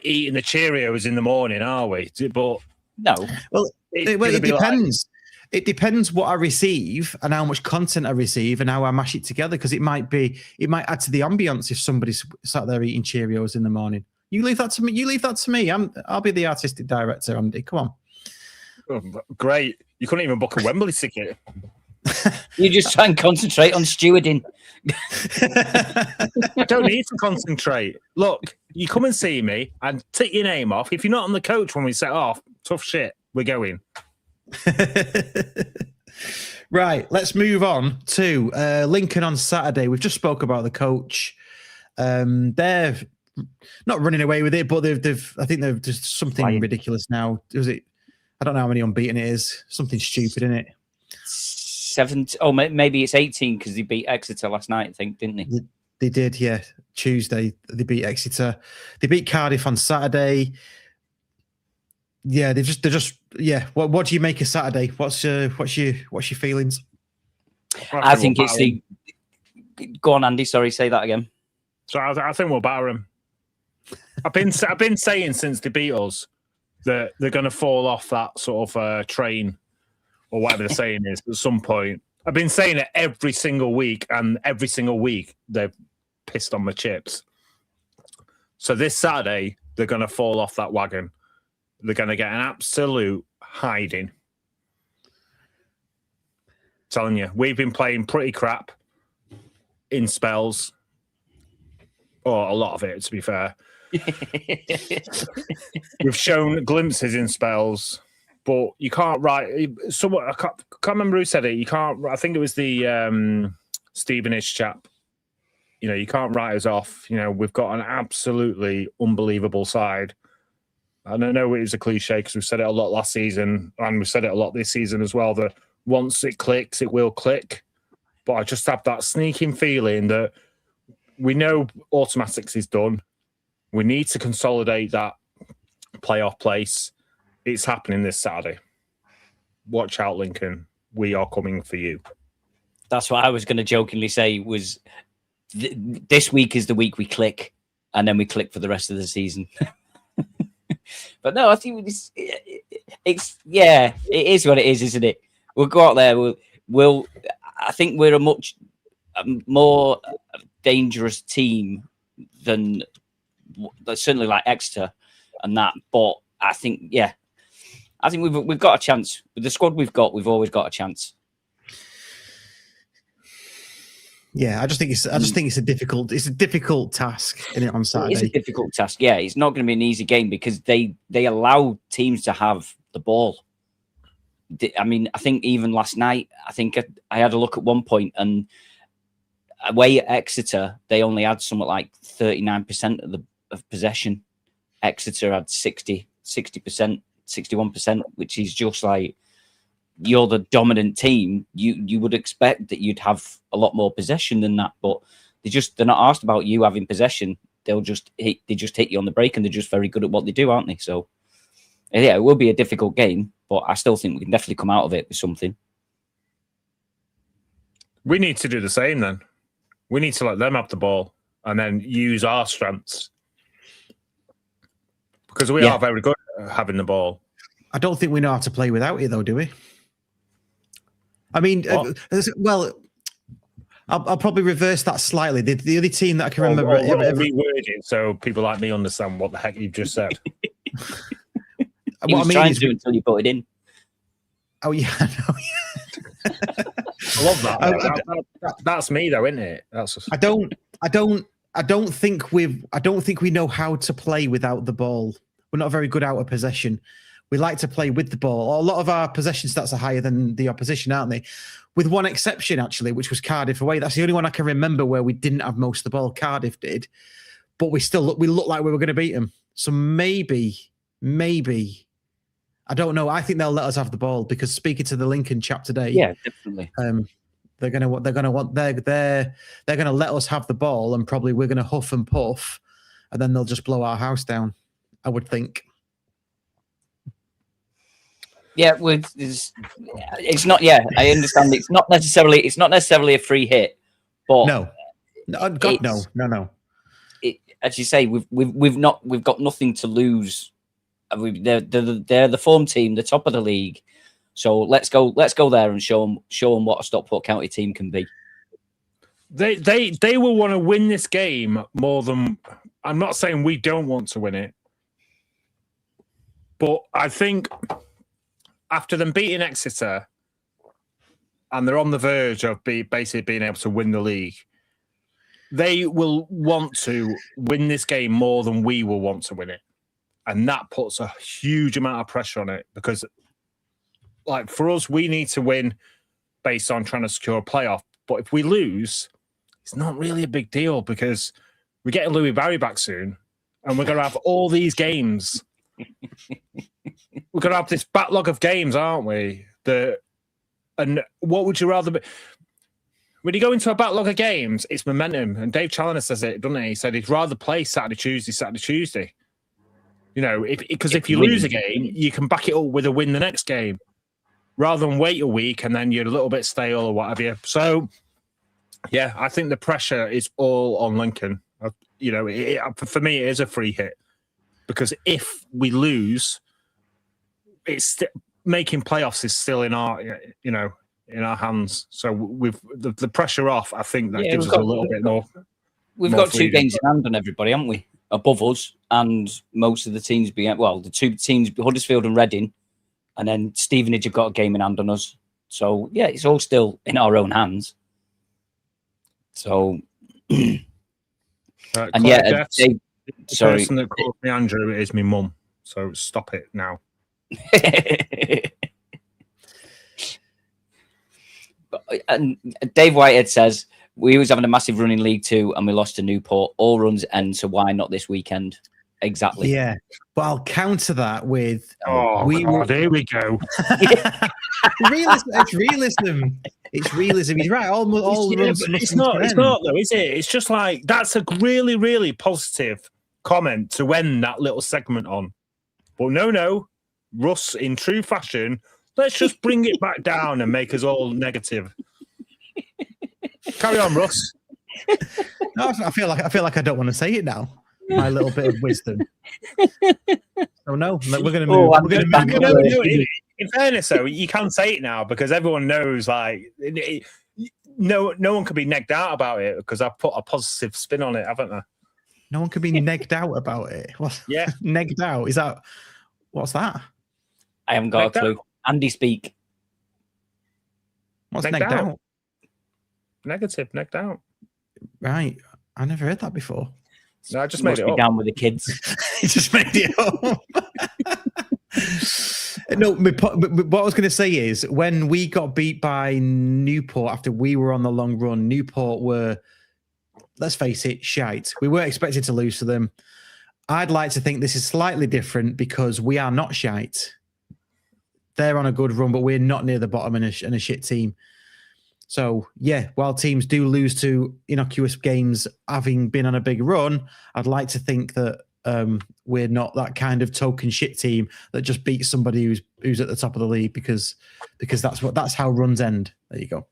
eating the Cheerios in the morning, are we? But no. Well, it depends. It depends what I receive and how much content I receive and how I mash it together. Because it might add to the ambience if somebody's sat there eating Cheerios in the morning. You leave that to me. I'll be the artistic director, Andy. Come on. Oh, great. You couldn't even book a Wembley ticket. You just try and concentrate on stewarding. I don't need to concentrate. Look, you come and see me and take your name off. If you're not on the coach when we set off, tough shit. We're going. Right, let's move on to Lincoln on Saturday. We've just spoke about the coach. They're not running away with it, but I think they've just something ridiculous now. Was it? I don't know how many unbeaten it is. Something stupid, isn't it? 17. Oh, maybe it's 18 because they beat Exeter last night, I think, didn't they? They did, yeah. Tuesday they beat Exeter. They beat Cardiff on Saturday. Yeah, they're just yeah. What do you make of Saturday? What's your feelings? I think it's the. Go on, Andy. Sorry, say that again. So I think we'll batter them. I've been saying since they beat us that they're going to fall off that sort of train or whatever the saying is at some point. I've been saying it every single week, and every single week they've pissed on my chips. So this Saturday they're going to fall off that wagon. They're going to get an absolute hiding. Telling you, we've been playing pretty crap in spells. Or a lot of it, to be fair. We've shown glimpses in spells, but you can't write. Someone I can't remember who said it. You can't. I think it was the Stevenage chap. You know, you can't write us off. You know, we've got an absolutely unbelievable side. And I know it was a cliche because we've said it a lot last season, and we've said it a lot this season as well. That once it clicks, it will click. But I just have that sneaking feeling that. We know automatics is done. We need to consolidate that playoff place. It's happening this Saturday. Watch out, Lincoln. We are coming for you. That's what I was going to jokingly say was this week is the week we click, and then we click for the rest of the season. But no, I think it's yeah, it is what it is, isn't it? We'll go out there. We'll I think we're a much more dangerous team than certainly like Exeter and that. But I think we've got a chance with the squad we've got. We've always got a chance. Yeah, I just think it's a difficult task on Saturday. It's a difficult task. Yeah, it's not going to be an easy game because they allow teams to have the ball. I mean, I think even last night, I think I had a look at one point and. Away at Exeter, they only had something like 39% of possession. Exeter had 60%, 61%, which is just like you're the dominant team. You would expect that you'd have a lot more possession than that, but they're not asked about you having possession. They just hit you on the break, and they're just very good at what they do, aren't they? So yeah, it will be a difficult game, but I still think we can definitely come out of it with something. We need to do the same then. We need to let them have the ball and then use our strengths. Because we are very good at having the ball. I don't think we know how to play without it, though, do we? I mean, well, I'll probably reverse that slightly. The only team that I can remember... reword it so people like me understand what the heck you've just said. He was trying to until you put it in. Oh, yeah. I love that. That's me, though, isn't it? I don't think we know how to play without the ball. We're not very good out of possession. We like to play with the ball. A lot of our possession stats are higher than the opposition, aren't they? With one exception, actually, which was Cardiff away. That's the only one I can remember where we didn't have most of the ball. Cardiff did, but we looked like we were going to beat them. So maybe. I don't know. I think they'll let us have the ball because speaking to the Lincoln chap today, yeah, definitely. They're gonna let us have the ball, and probably we're gonna huff and puff, and then they'll just blow our house down. I would think. Yeah, it's not. Yeah, I understand. It's not necessarily a free hit, but no. God, no. As you say, we've got nothing to lose. They're the form team, the top of the league. So let's go there and show them what a Stockport County team can be. They will want to win this game more than. I'm not saying we don't want to win it, but I think after them beating Exeter, and they're on the verge of basically being able to win the league, they will want to win this game more than we will want to win it. And that puts a huge amount of pressure on it because like for us, we need to win based on trying to secure a playoff. But if we lose, it's not really a big deal because we're getting Louis Barry back soon, and we're going to have all these games. We're going to have this backlog of games, aren't we? And what would you rather be? When you go into a backlog of games, it's momentum. And Dave Challinor says it, doesn't he? He said he'd rather play Saturday, Tuesday. You know, because if you lose a game, you can back it up with a win the next game, rather than wait a week and then you're a little bit stale or whatever. So, yeah, I think the pressure is all on Lincoln. You know, for me, it is a free hit because if we lose, it's making playoffs is still in our, you know, in our hands. So with the pressure off, I think that gives us a little bit more. We've got 2 games in hand on everybody, haven't we? Above us, and most of the teams the 2 teams, Huddersfield and Reading, and then Stevenage have got a game in hand on us. So yeah, it's all still in our own hands. So, and yeah, the person that calls me Andrew is my mum. So stop it now. And Dave Whitehead says we was having a massive run in League Two and we lost to Newport. All runs end, so why not this weekend? Exactly. Yeah, but I'll counter that with here we go. Realism. It's realism. It's realism. He's right. All runs. It's not though, is it? It's just like that's a really, really positive comment to end that little segment on. But no, Russ, in true fashion, let's just bring it back down and make us all negative. Carry on, Russ. No, I feel like I don't want to say it now. My little bit of wisdom. Oh no, we're going to move. We're going to move. In fairness, though, you can say it now because everyone knows. Like, no one can be negged out about it because I've put a positive spin on it, haven't I? No one can be negged out about it. What? Yeah, negged out. Is that? What's that? I haven't got a clue. Andy, speak. What's negged out? Negative, negged out. Right. I never heard that before. No, I just made it up. Down with the kids. He just made it up. No, what I was going to say is when we got beat by Newport after we were on the long run, Newport were, let's face it, shite. We weren't expected to lose to them. I'd like to think this is slightly different because we are not shite. They're on a good run, but we're not near the bottom and a shit team. So, yeah, while teams do lose to innocuous games, having been on a big run, I'd like to think that we're not that kind of token shit team that just beats somebody who's at the top of the league because that's how runs end. There you go.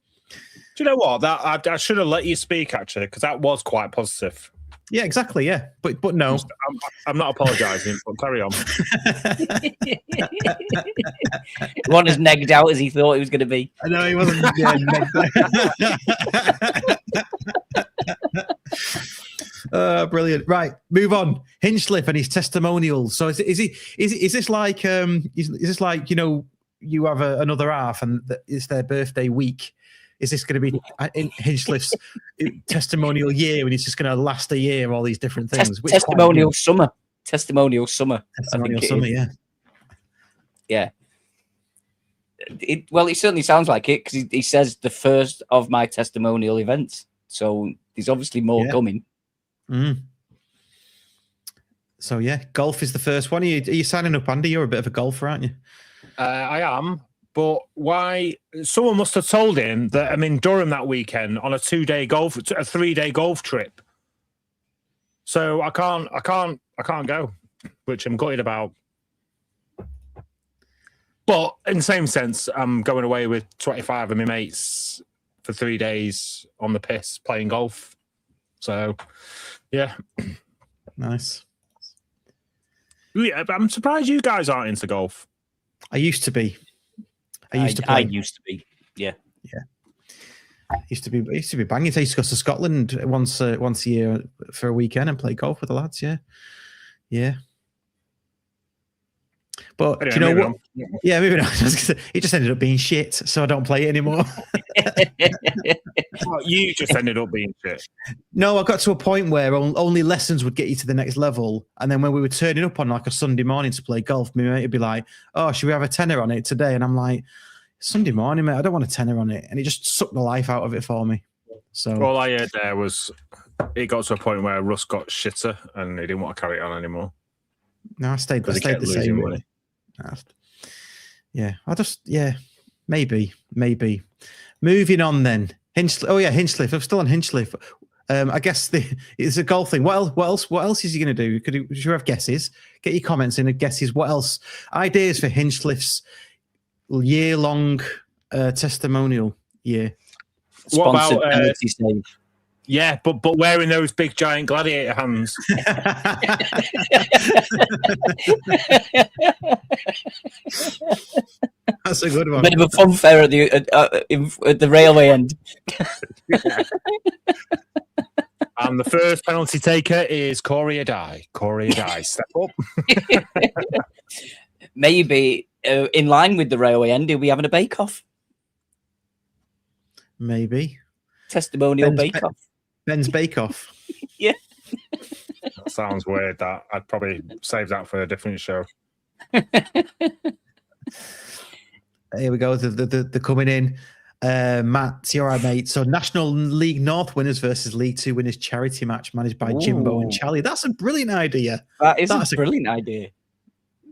Do you know what? That I should have let you speak actually because that was quite positive. Yeah, exactly. Yeah, but no, I'm not apologising. But carry on. He wasn't as negged out as he thought he was going to be. I know he wasn't. Brilliant. Right, move on. Hinchliff and his testimonials. So is this like you have another half and it's their birthday week? Is this going to be in Hinchliff's testimonial year when he's just going to last a year? All these different things. Testimonial summer. Testimonial summer. Yeah. Yeah. It certainly sounds like it because he says the first of my testimonial events. So there's obviously more coming. Mm. So yeah, golf is the first one. Are you signing up, Andy? You're a bit of a golfer, aren't you? I am. But why? Someone must have told him that I'm in Durham that weekend on a 3-day golf trip. So I can't go, which I'm gutted about. But in the same sense, I'm going away with 25 of my mates for 3 days on the piss playing golf. So, yeah, nice. Yeah, I'm surprised you guys aren't into golf. I used to be. I used to be. Yeah. Used to be banging. I used to go to Scotland once a year for a weekend and play golf with the lads. Yeah. But Anyway, do you know moving what? on. Yeah, moving on. It just ended up being shit, so I don't play it anymore. Oh, you just ended up being shit. No, I got to a point where only lessons would get you to the next level. And then when we were turning up on like a Sunday morning to play golf, my mate would be like, "Oh, should we have a tenner on it today?" And I'm like, "Sunday morning, mate, I don't want a tenner on it." And it just sucked the life out of it for me. So All I heard there was it got to a point where Russ got shitter and he didn't want to carry it on anymore. no, I stayed Because he the kept same losing way. money. Maybe. Moving on then. Hinchliff. I'm still on Hinchliff. I guess it's a golf thing. What else is he going to do? Should we have guesses? Get your comments in and guesses. What else? Ideas for Hinchliff's year-long testimonial year. What about Sponsored penalty save. yeah, but wearing those big giant gladiator hands. That's a good one. Bit of a funfair at the railway end. And the first penalty taker is Corey Adai. Corey Adai, step up. Maybe in line with the railway end, he'll be having a bake-off. Maybe. Testimonial bake-off. Ben's bake-off. Yeah. That sounds weird. That I'd probably save that for a different show. Here we go. They're coming in. Matt, you're right, mate. So National League North winners versus League Two winners charity match managed by Jimbo and Charlie. That's a brilliant idea. That's a brilliant idea.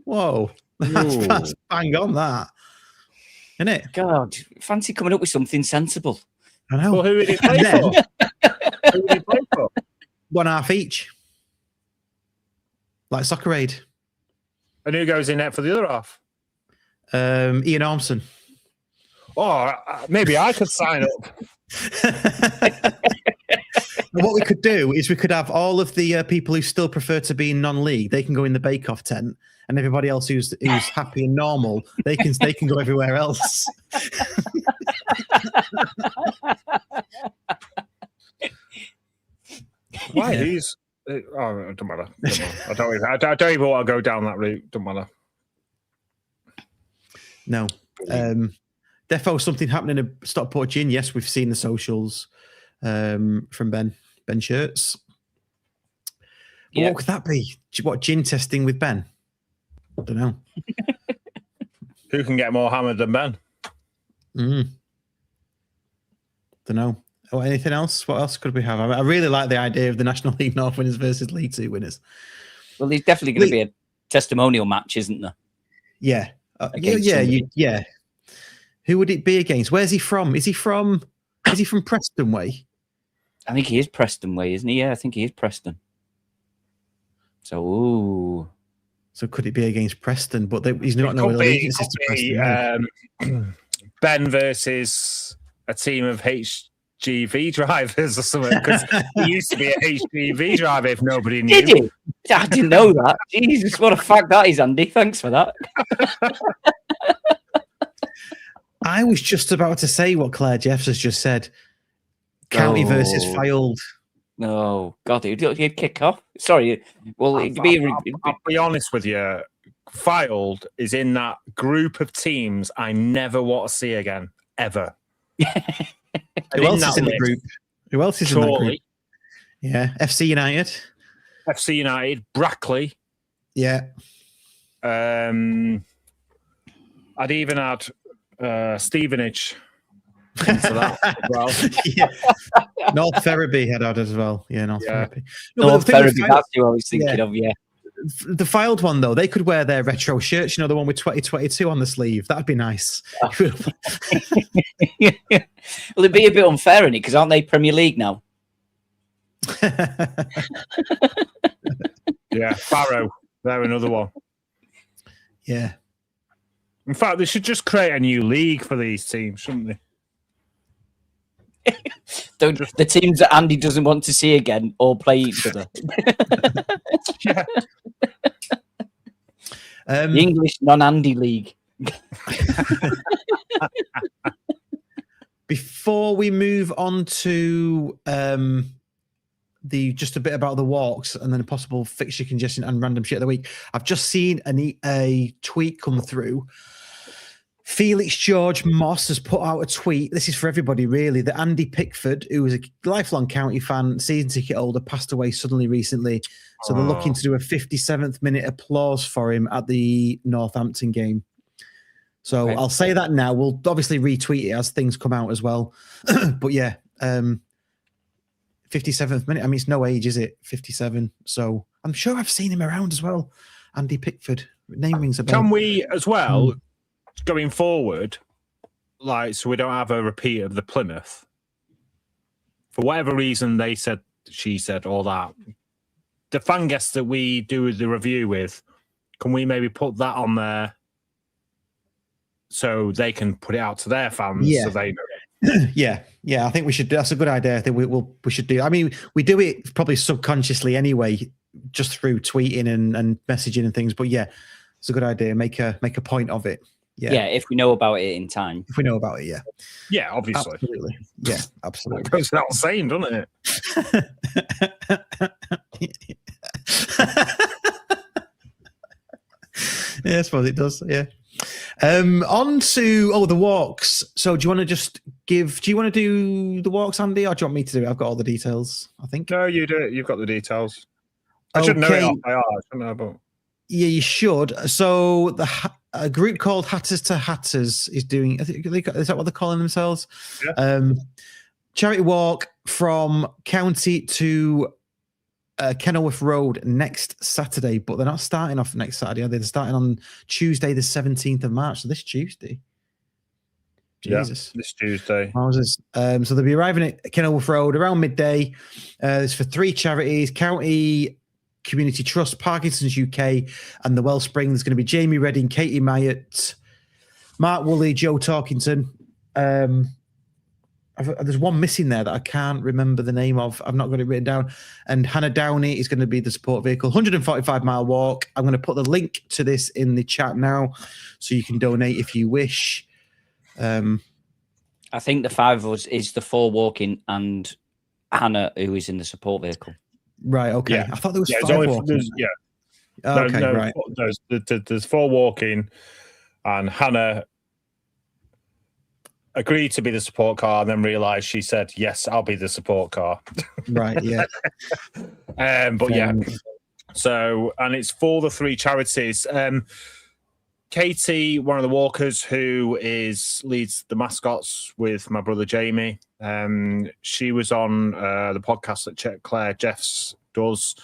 Whoa. That's bang on that. Isn't it? God, fancy coming up with something sensible. I know. Well, who would he play for? Who would he play for? 1/2 each. Like Soccer Aid. And who goes in net for the other half? Ian Ormson. Oh, maybe I could sign up. What we could do is we could have all of the people who still prefer to be in non-league. They can go in the bake-off tent, and everybody else who's happy and normal, they can go everywhere else. Why? He's. Oh, it don't matter. I don't even want to go down that route. Don't matter. No. Defo, something happening in Stockport Gin. Yes, we've seen the socials from Ben Shirts. But what could that be? What, gin testing with Ben? I don't know. Who can get more hammered than Ben? Don't know. Oh, anything else? What else could we have? I really like the idea of the National League North winners versus League Two winners. Well, there's definitely going to be a testimonial match, isn't there? Yeah. Yeah. Who would it be against? Where's he from? Is he from Preston Way? I think he is Preston Way, isn't he? Yeah, I think he is Preston. So could it be against Preston? But he's not no allegiance to Preston. Ben versus a team of HGV drivers or something, because he used to be a HGV driver if nobody knew. Did he? I didn't know that. Jesus, what a fact that is, Andy. Thanks for that. I was just about to say what Claire Jeffs has just said. County versus Fylde. No, God, he'd kick off. Sorry. Well, I'll be honest with you. Fylde is in that group of teams I never want to see again, ever. Who else is in the group? Who else is in that group? Yeah, FC United. FC United, Brackley. Yeah. I'd even add Stevenage into that as well. Yeah. North Ferriby had added as well. Yeah, North Ferriby. North Ferriby, that's who I was thinking of, yeah. The Fylde one, though, they could wear their retro shirts, the one with 2022 on the sleeve. That'd be nice. Well, it'd be a bit unfair, in it, because aren't they Premier League now? Yeah, Barrow. They're another one. Yeah. In fact, they should just create a new league for these teams, shouldn't they? The teams that Andy doesn't want to see again all play each other. Yeah. The English non-Andy league. Before we move on to the just a bit about the walks and then a possible fixture congestion and random shit of the week. I've just seen a tweet come through. Felix George Moss has put out a tweet. This is for everybody, really. That Andy Pickford, who was a lifelong County fan, season ticket holder, passed away suddenly recently. So they're looking to do a 57th minute applause for him at the Northampton game. So I'll say that now. We'll obviously retweet it as things come out as well. But yeah, 57th minute. I mean, it's no age, is it? 57. So I'm sure I've seen him around as well. Andy Pickford. Name rings a bell. Can we as well, going forward, like, so we don't have a repeat of the Plymouth? For whatever reason, they said, she said, all that. The fan guests that we do the review with, can we maybe put that on there so they can put it out to their fans? Yeah. So they know. Yeah, I think we should do. That's a good idea. I think we should do. I mean, we do it probably subconsciously anyway, just through tweeting and messaging and things. But yeah, it's a good idea. Make a point of it. Yeah, if we know about it in time. If we know about it, yeah. Yeah, obviously. Absolutely. Yeah, absolutely. It goes without saying, doesn't it? Yeah, I suppose it does. Yeah. On to the walks. So do you want to just do you want to do the walks, Andy, or do you want me to do it? I've got all the details, I think. No, you do it. You've got the details. I should know it off by heart. I shouldn't know, but... Yeah, you should. So a group called Hatters to Hatters is doing, is that what they're calling themselves? Yeah. Charity walk from County to Kenilworth Road next Saturday, but they're not starting off next Saturday, are they? They're starting on Tuesday, the 17th of March, so this Tuesday. Jesus. Yeah, this Tuesday. So they'll be arriving at Kenilworth Road around midday. It's for 3 charities: County Community Trust, Parkinson's UK, and the Wellspring. There's going to be Jamie Redding, Katie Myatt, Mark Woolley, Joe Torkington. There's one missing there that I can't remember the name of. I've not got it written down. And Hannah Downey is going to be the support vehicle. 145-mile walk. I'm going to put the link to this in the chat now, so you can donate if you wish. I think the 5 of us is the 4 walking and Hannah, who is in the support vehicle. Right. Okay. Yeah. I thought there was 5 walking. Right. Right. There's 4 walking, and Hannah agreed to be the support car and then realised she said, yes, I'll be the support car. Right, yeah. So, and it's for the 3 charities. Katie, one of the walkers who leads the mascots with my brother Jamie, she was on the podcast that Claire Jeffs does,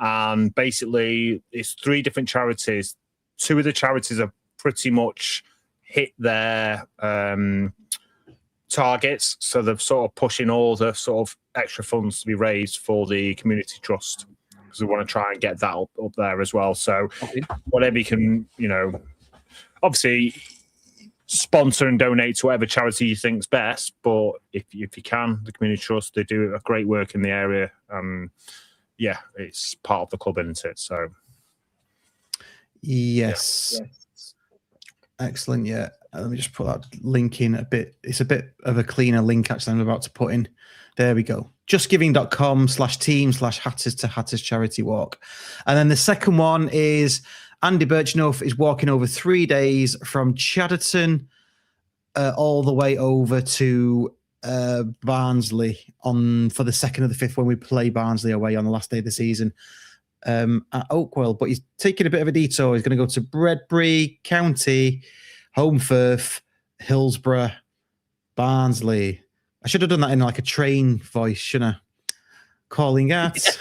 and basically it's 3 different charities. 2 of the charities are pretty much hit their targets, so they're sort of pushing all the sort of extra funds to be raised for the community trust, because we want to try and get that up there as well. So whatever you can, obviously sponsor and donate to whatever charity you think's best, but if you can, the community trust, they do a great work in the area. Yeah, it's part of the club, isn't it? So yes. Excellent. Yeah. Let me just put that link in a bit. It's a bit of a cleaner link, actually, I'm about to put in. There we go. justgiving.com/team/Hatters to Hatters charity walk. And then the second one is Andy Birchnuff is walking over 3 days from Chadderton all the way over to Barnsley for the 2nd of the 5th, when we play Barnsley away on the last day of the season at Oakwell. But he's taking a bit of a detour. He's going to go to Bredbury, County, Holmfirth, Hillsborough, Barnsley. I should have done that in like a train voice, shouldn't I? Calling at.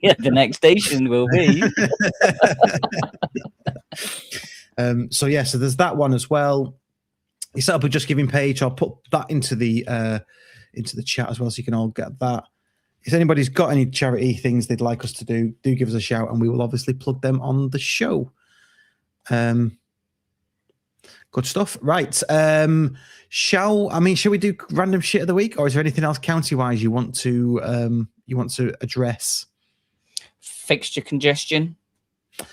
Yeah, the next station will be. So there's that one as well. He set up a Just Giving page. I'll put that into the chat as well, so you can all get that. If anybody's got any charity things they'd like us to do give us a shout, and we will obviously plug them on the show. Good stuff. Right. Shall we do random shit of the week, or is there anything else county-wise you want to address? Fixture congestion.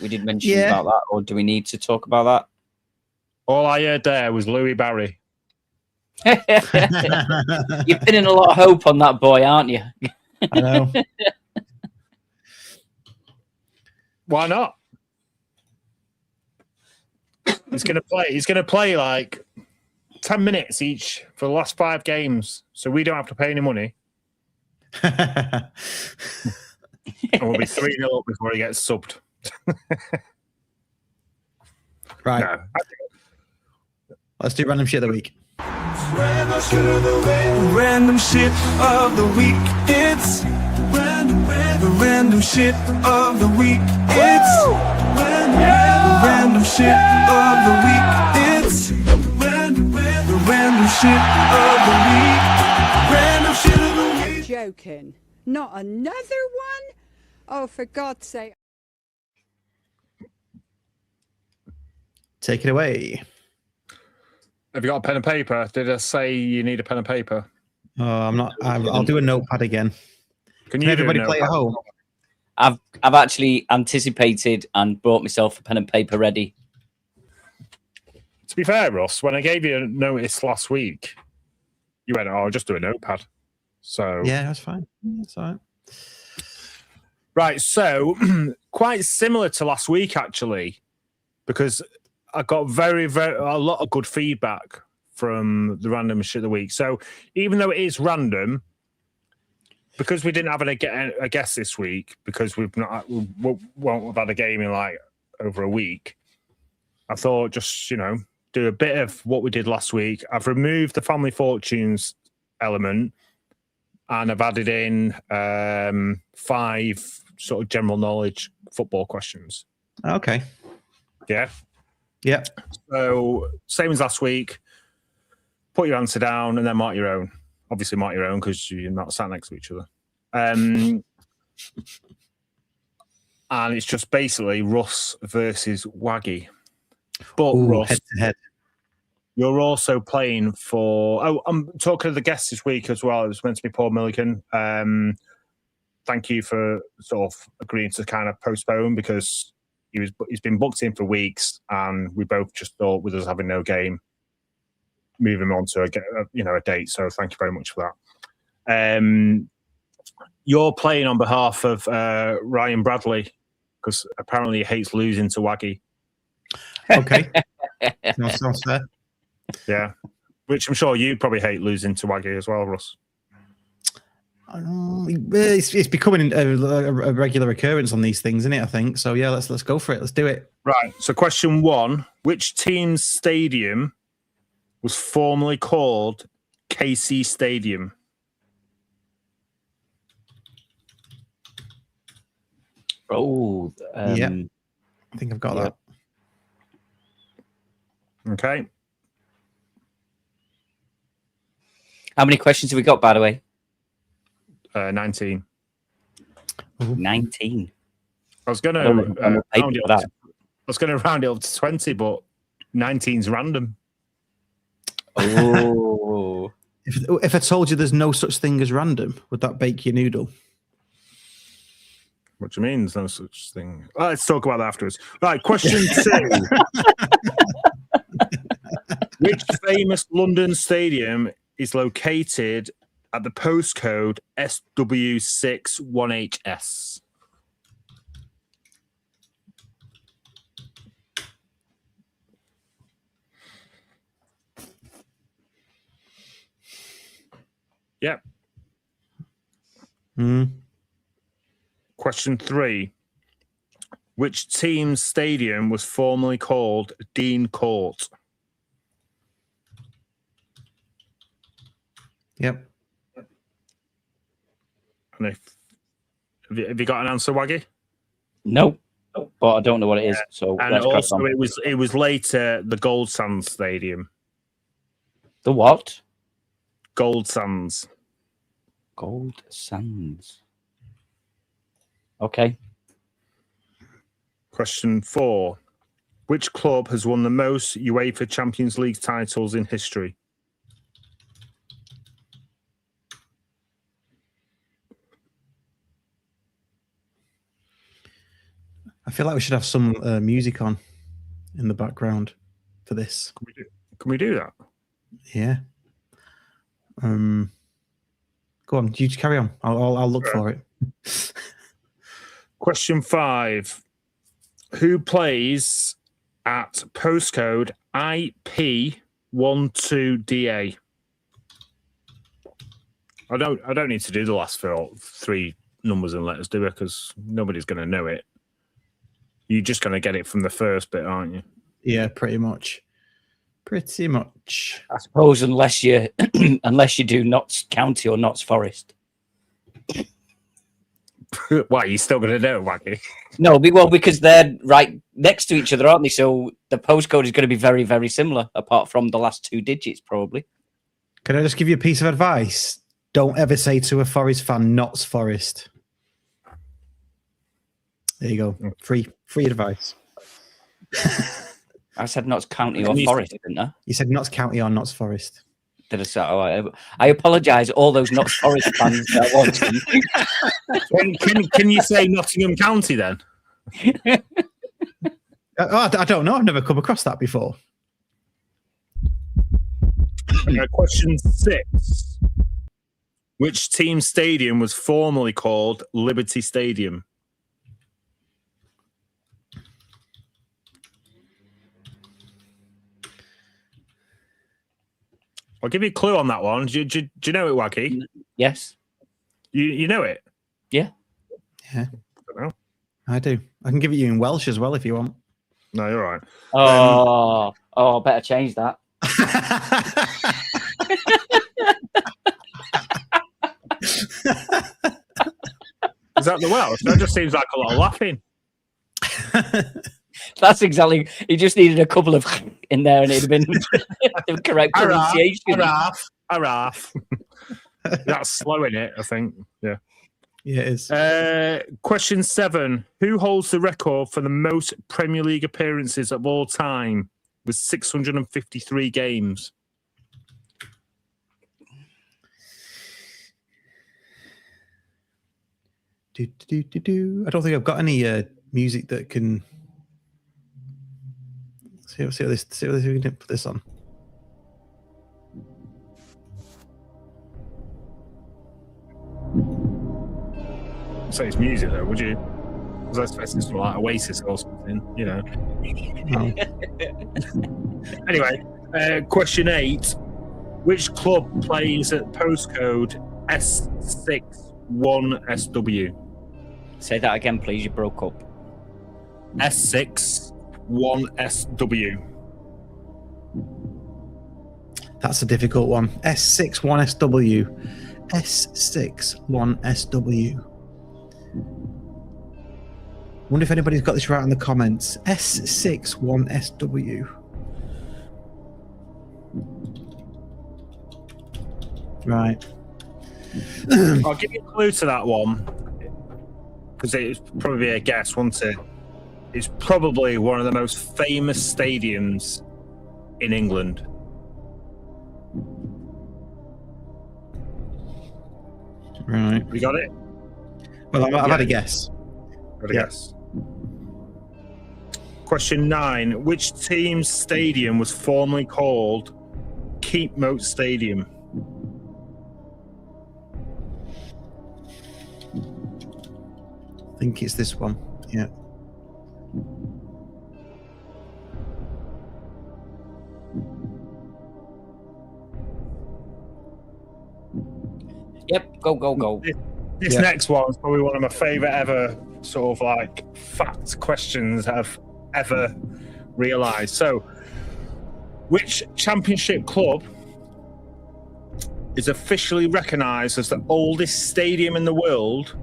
We did mention about that, or do we need to talk about that? All I heard there was Louis Barry. You're pinning a lot of hope on that boy, aren't you? I know. Why not? He's going to play like 10 minutes each for the last 5 games, so we don't have to pay any money. And we'll be 3-0 up before he gets subbed. Right. No. Let's do random shit of the week. Random shit of the week. Random shit of the week. It's random shit of the week. It's random shit of the week. It's random shit of the week. Random shit of the week. Joking. Not another one? Oh, for God's sake. Take it away. Have you got a pen and paper? Did I say you need a pen and paper? Oh, I'm not. I'll do a notepad again. Can everybody play at home? I've actually anticipated and brought myself a pen and paper ready. To be fair, Russ, when I gave you a notice last week, you went, "Oh, I'll just do a notepad." So yeah, that's fine. That's all right. Right, so quite similar to last week actually, because I got a lot of good feedback from the random shit of the week. So even though it is random, because we didn't have a guest this week, because we won't have had a game in like over a week, I thought just, do a bit of what we did last week. I've removed the family fortunes element and I've added in 5 sort of general knowledge football questions. Okay. Yeah. Yeah. So same as last week. Put your answer down and then mark your own. Obviously, mark your own because you're not sat next to each other. And it's just basically Russ versus Waggie. But Ooh, Russ, head to head. You're also playing for. Oh, I'm talking to the guests this week as well. It was meant to be Paul Milligan. Thank you for sort of agreeing to kind of postpone because he's been booked in for weeks, and we both just thought with us having no game, move him on to a date. So thank you very much for that. You're playing on behalf of Ryan Bradley because apparently he hates losing to Waggie. Okay. Sounds fair. Yeah, which I'm sure you probably hate losing to Waggie as well, Russ. It's becoming a regular occurrence on these things, isn't it? I think so. Yeah, let's go for it. Let's do it. Right. So, question 1: which team's stadium was formerly called KC Stadium? Oh, yeah. I think I've got that. Okay. How many questions have we got, by the way? 19. 19. I was going to round it up to 20, but 19's random. Oh. If I told you there's no such thing as random, would that bake your noodle? What do you mean there's no such thing? Let's talk about that afterwards. Right, question 2. Which famous London stadium is located at the postcode SW61HS? Yep. Question 3. Which team's stadium was formerly called Dean Court? Yep. And have you got an answer, Waggie? No, but I don't know what it is. So and also, it was later the Gold Sands Stadium. The what? Gold Sands. Gold Sands. Okay. Question 4. Which club has won the most UEFA Champions League titles in history? I feel like we should have some music on in the background for this. Can we do that? Yeah. Go on, you carry on. I'll look for it. Question 5. Who plays at postcode IP12DA? I don't need to do the last 3 numbers and letters, do I? Because nobody's going to know it. You're just going to get it from the first bit, aren't you? Yeah, pretty much. Pretty much. I suppose unless you do Notts County or Notts Forest. Why, you still going to know, Waggie? No, because they're right next to each other, aren't they? So the postcode is going to be very, very similar, apart from the last 2 digits, probably. Can I just give you a piece of advice? Don't ever say to a Forest fan, Notts Forest. There you go. Free advice. I said Notts County or Forest, didn't I? You said Notts County or Notts Forest. Did I say? Oh, I apologise, all those Notts Forest fans that want to. Can you say Nottingham County then? I don't know. I've never come across that before. Question 6. Which team's stadium was formerly called Liberty Stadium? I'll give you a clue on that one. Do you know it, Waggie? Yes. You know it? Yeah. Yeah. I don't know. I do. I can give it you in Welsh as well if you want. No, you're right. I better change that. Is that the Welsh? That just seems like a lot of laughing. That's exactly. He just needed a couple of in there, and it'd have been the correct pronunciation. Araf. That's slow in it, I think. Yeah. Yeah, it is. Question 7. Who holds the record for the most Premier League appearances of all time with 653 games? I don't think I've got any music that can. See what we can put this on. Say it's music though, would you? Because I expect it's like Oasis or something, you know. No. Anyway, question 8. Which club plays at postcode S61SW? Say that again, please. You broke up. S61SW. That's a difficult one. S61SW. S61SW. Wonder if anybody's got this right in the comments. S61SW. Right. I'll give you a clue to that one because it's probably a guess, won't it? It's probably one of the most famous stadiums in England. Right. You got it? Well, I've had a guess. Got a guess. Question 9. Which team's stadium was formerly called Keepmoat Stadium? I think it's this one. Yeah. Yep. Go. This next one is probably one of my favourite ever sort of like fact questions I've ever realised. So, which championship club is officially recognised as the oldest stadium in the world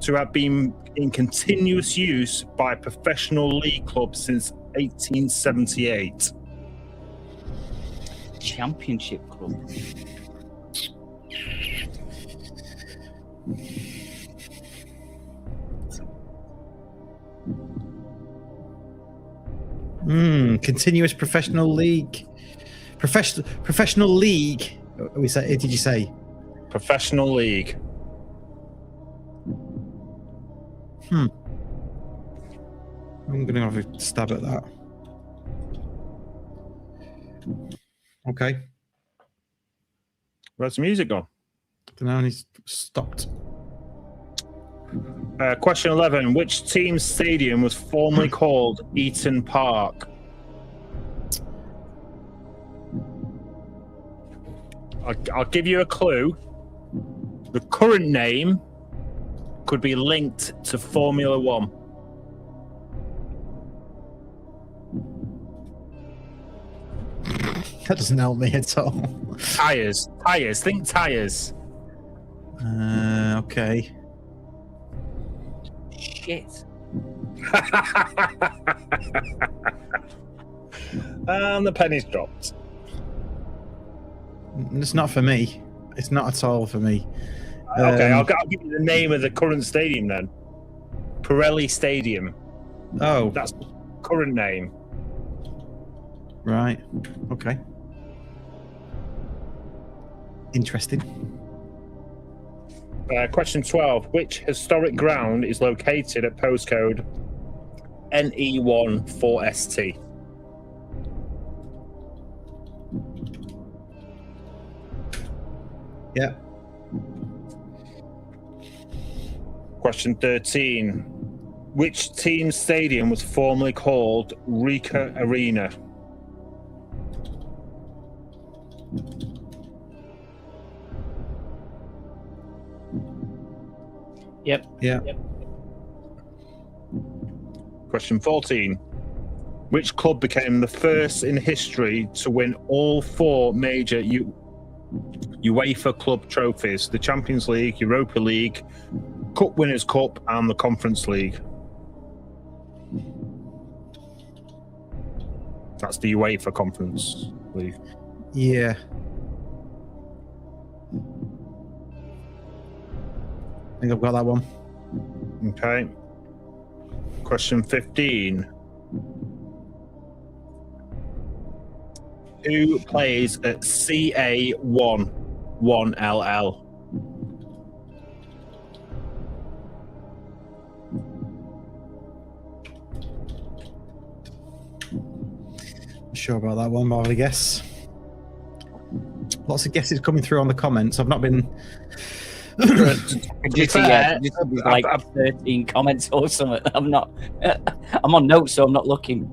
to have been in continuous use by a professional league club since 1878? Championship club. Continuous professional league. Professional league. Did you say? Professional league. I'm going to have a stab at that. Okay. Where's the music gone? Now he's stopped. Question 11. Which team's stadium was formerly called Eaton Park? I'll give you a clue. The current name could be linked to Formula One. That doesn't help me at all. Tyres. Think tyres. Okay. Shit. And the penny's dropped. It's not for me. It's not at all for me. Okay, I'll give you the name of the current stadium then. Pirelli Stadium. Oh, That's the current name. right. Okay. Interesting. Question 12. Which historic ground is located at postcode NE1 4ST? Yeah. Question 13. Which team's stadium was formerly called Rika Arena? Yep. Yeah. Question 14. Which club became the first in history to win all 4 major UEFA club trophies? The Champions League, Europa League, Cup Winners' Cup, and the Conference League. That's the UEFA Conference League. Yeah. I think I've got that one. Okay. Question 15. Who plays at CA1 1LL? Not sure about that one, but I'll have a guess. Lots of guesses coming through on the comments. I've not been. Like 13 comments or something. I'm on notes, so I'm not looking.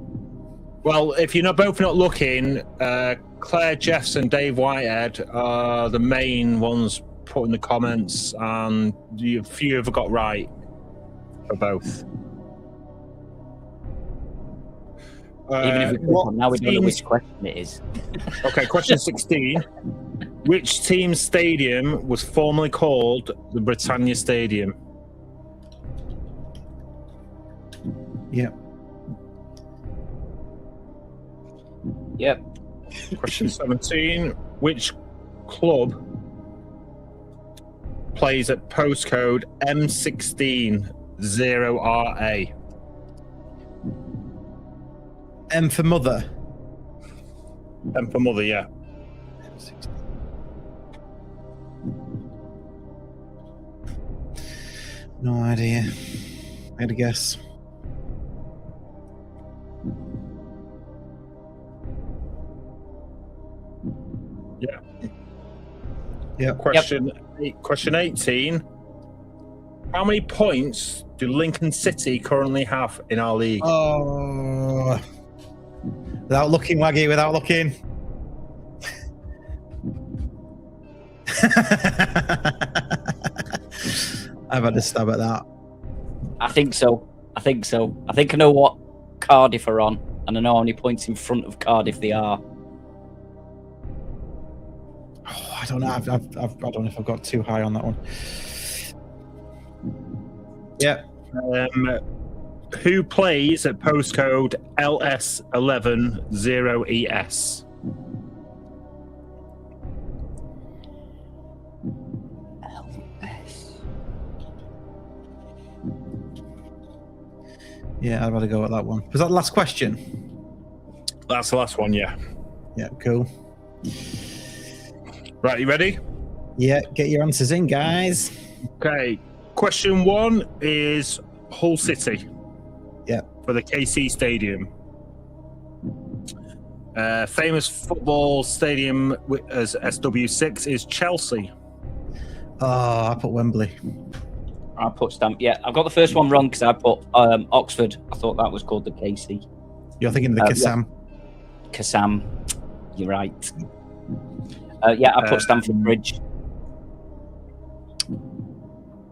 Well, if you're both not looking, Claire Jeffs and Dave Whitehead are the main ones put in the comments, and a few have got right for both. Even if now we don't know which question it is. Okay, question 16. Which team's stadium was formerly called the Britannia Stadium? Yep. Yep. Question 17. Which club plays at postcode M16 0RA? M for mother. M for mother, yeah. No idea. I had a guess. Yeah. Yeah. Question 18. How many points do Lincoln City currently have in our league? Oh. Without looking, Waggie, without looking. I've had a stab at that. I think so. I think I know what Cardiff are on, and I know how many points in front of Cardiff they are. Oh, I don't know. I don't know if I've got too high on that one. Yeah. Who plays at postcode LS110ES? Yeah, I'd rather go at that one. Was that the last question? That's the last one, yeah. Yeah, cool. Right, you ready? Yeah, get your answers in, guys. Okay. Question 1 is Hull City. Yeah. For the KC Stadium. Famous football stadium as SW6 is Chelsea. Oh, I put Wembley. I put Stamp. Yeah, I've got the first one wrong because I put Oxford. I thought that was called the KC. You're thinking of the Kassam. Yeah. Kassam. You're right. Yeah, I put Stamford Bridge.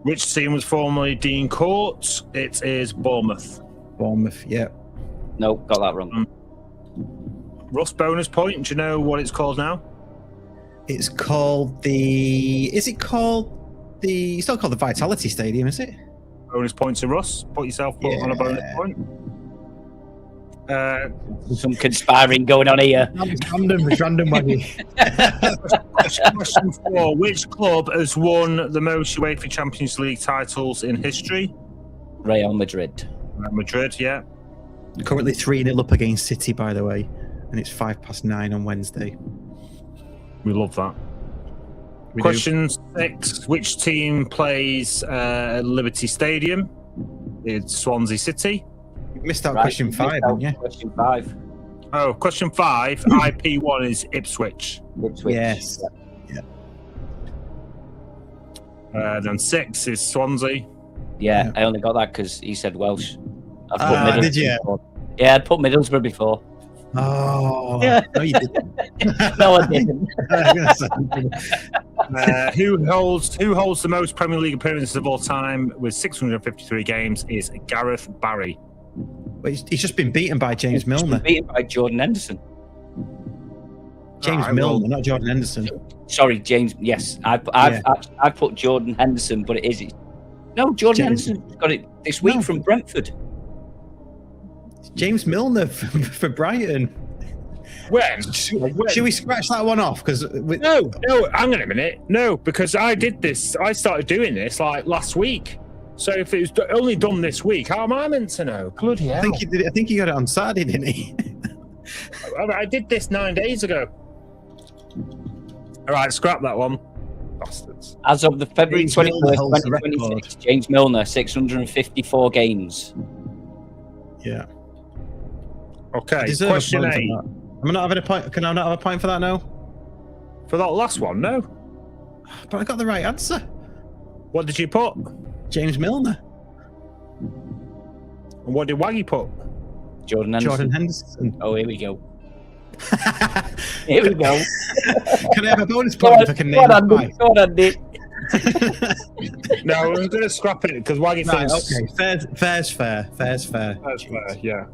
Which team was formerly Dean Court? It is Bournemouth. Bournemouth, yeah. No, got that wrong. Russ, bonus point. Do you know what it's called now? It's called the... Is it called the... It's not called the Vitality Stadium, is it? Bonus point to Russ. Put yourself on a bonus point. Some conspiring going on here. Random Waggie. Question 4. Which club has won the most UEFA Champions League titles in history? Real Madrid. Real Madrid, yeah. Currently 3-0 up against City, by the way. And it's 9:05 on Wednesday. We love that. We Question 6. Which team plays at Liberty Stadium? It's Swansea City. You missed out question 5, haven't you? Question 5. Oh, question 5. IP1 is Ipswich. Ipswich. Yes. Yeah. Then 6 is Swansea. Yeah, I only got that because he said Welsh. Did you? Yeah, I'd put Middlesbrough before. Oh, yeah. No, you didn't. No, I didn't. Who holds the most Premier League appearances of all time with 653 games is Gareth Barry. Well, he's just been beaten by James Milner. Beaten by Jordan Henderson. James Milner, not Jordan Henderson. Sorry, James. Yes, I put Jordan Henderson, but it is. No, Jordan Henderson got it this week from Brentford. James Milner for Brighton. When? Should we scratch that one off? Because no, hang on a minute. No, because I did this. I started doing this like last week. So if it was only done this week, how am I meant to know? Bloody hell! I think he got it on Saturday, didn't he? I did this 9 days ago. All right, scrap that one. Bastards. As of the February 21st, 2026, James Milner, 654 games. Yeah. Okay, question 8. Am I not having a point? Can I not have a point for that now? For that last one, no. But I got the right answer. What did you put? James Milner. And what did Waggie put? Jordan Henderson. Oh, here we go. Here we go. Can I have a bonus point if I can name it? Go on, Andy. No, I'm going to scrap it because Waggie thinks... Okay, fair's fair. Fair's fair, yeah.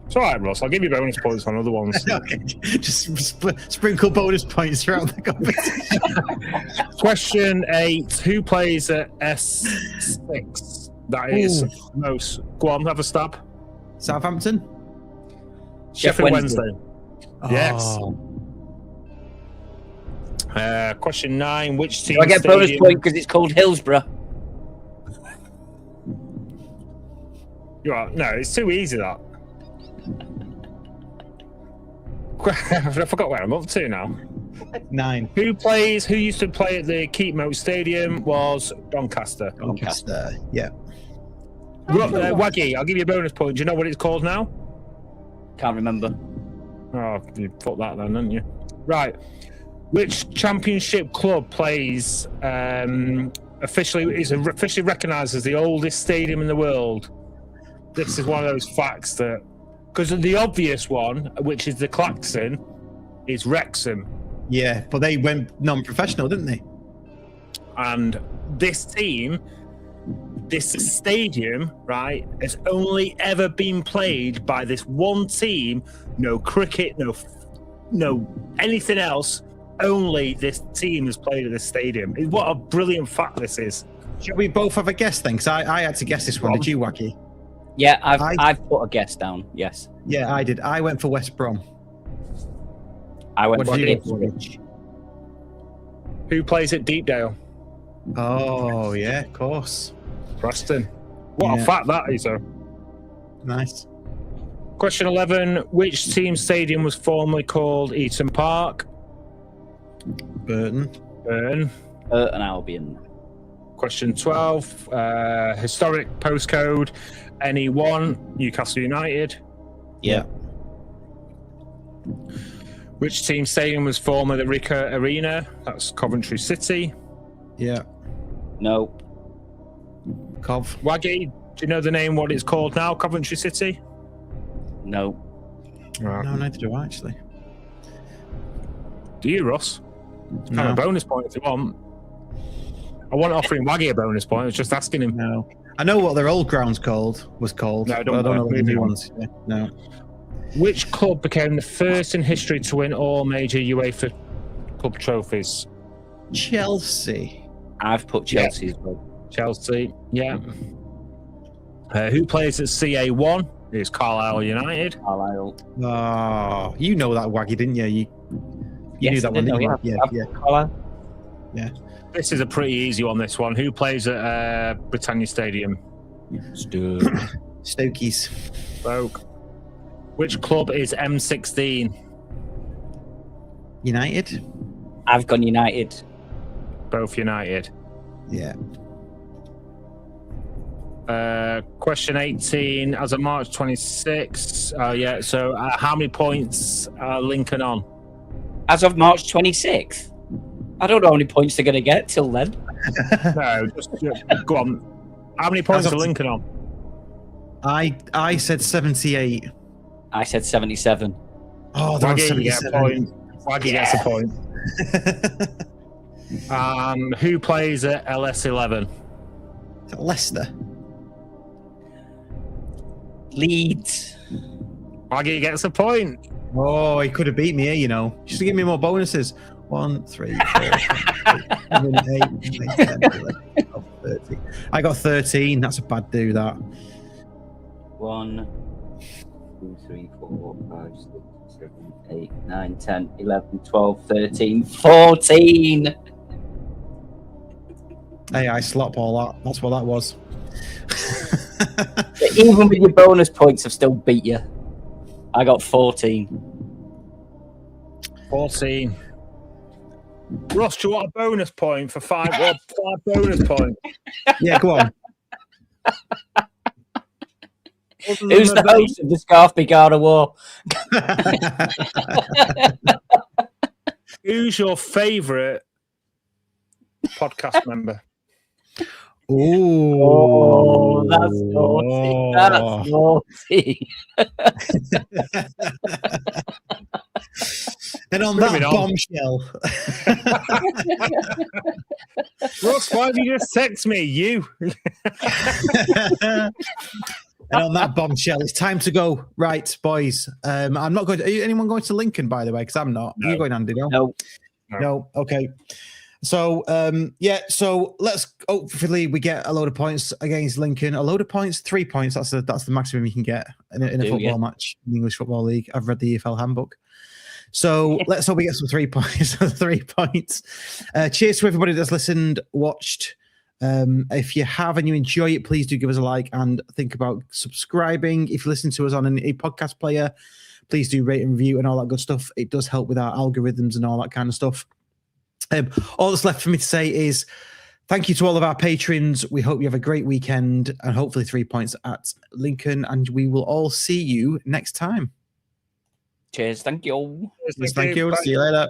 It's all right, Ross. I'll give you bonus points on other ones. Okay. Just sprinkle bonus points throughout the competition. Question 8. Who plays at S6? That is most... Go on, have a stab. Southampton? Sheffield Wednesday. Oh. Yes. Question 9. Which team? Do I get bonus point because it's called Hillsborough? You are no. It's too easy that. I forgot where I'm up to now. 9. Who used to play at the Keepmoat Stadium was Doncaster. Doncaster. Yeah. Waggie, I'll give you a bonus point. Do you know what it's called now? Can't remember. Oh, you put that then, didn't you? Right. Which championship club plays officially recognised as the oldest stadium in the world? This is one of those facts that, because the obvious one, which is the Claxon, is Wrexham. Yeah, but they went non-professional, didn't they? And this team, this stadium, right, has only ever been played by this one team. No cricket, no anything else. Only this team has played at this stadium. What a brilliant fact this is. Should we both have a guess then? Because I had to guess this one. Did you, Waggie? Yeah, I've put a guess down. Yes. Yeah, I did. I went for West Brom. I went for Ipswich. Who plays at Deepdale? Oh, yeah, of course. Preston. What a fact that is, though. Nice. Question 11. Which team's stadium was formerly called Eaton Park? Burton Albion. Question 12. Historic postcode NE1, Newcastle United. Yeah. Which team's stadium was formerly the Ricoh Arena? That's Coventry City. Yeah. No. Cov. Waggie, do you know the name, what it's called now, Coventry City? No. Right. No, neither do I, actually. Do you, Russ? It's kind No. of a bonus point if you want. I wasn't offering Waggie a bonus point. I was just asking him. No. I know what their old ground's was called. No, but I don't know what the new ones. Yeah, no. Which club became the first in history to win all major UEFA club trophies? Chelsea. I've put Chelsea as well. Chelsea, yeah. Who plays at CA1? It's Carlisle United. Carlisle. Oh, you know that, Waggy, didn't you? You Yes, knew that I one, did didn't know you? that. Yeah. Carlisle. Yeah. This is a pretty easy one, this one. Who plays at Britannia Stadium? Stokies. Stoke. Which club is M16? United? I've gone United. Both United. Yeah. Question 18. As of March 26. Yeah. So, how many points are Lincoln on? As of March 26th? I don't know how many points they're going to get till then. No, just go on. How many points As are of- Lincoln on? I said 78. I said 77. Oh, that was Waggie, you get a 77. point. Waggie gets a point. Who plays at LS11? Leicester. Leeds. Waggie gets a point. Oh, he could have beat me here, you know. Just to give me more bonuses. 1, 3, 4, 5, 6, 7, 8, 9, 10, 11, 12, 13. I got 13. That's a bad do, that. 1, 2, 3, 4, 5, 6, 7, 8, 9, 10, 11, 12, 13, 14. Hey, I slop all that. That's what that was. Even with your bonus points, I've still beat you. I got 14. 14. Ross, do you want a bonus point for 5? What, 5 bonus points? Yeah, go on. Who's the host of the Scarf Bergara War? Who's your favourite podcast member? Ooh. Oh, that's naughty. That's naughty. And on Moving that on. bombshell. Ross, why did you just text me? You. And on that bombshell, it's time to go. Right, boys. I'm not going to. Are anyone going to Lincoln, by the way? Because I'm not. No. Are you going, Andy? No? No. No. Okay. So, so let's hopefully we get a load of points against Lincoln. A load of points, 3 points. That's the maximum you can get in a football match in the English Football League. I've read the EFL handbook. So let's hope we get some 3 points. 3 points. Cheers to everybody that's listened, watched. If you have and you enjoy it, please do give us a like and think about subscribing. If you listen to us on a podcast player, please do rate and review and all that good stuff. It does help with our algorithms and all that kind of stuff. All that's left for me to say is thank you to all of our patrons. We hope you have a great weekend and hopefully 3 points at Lincoln. And we will all see you next time. Cheers. Thank you. Thank you. See you later.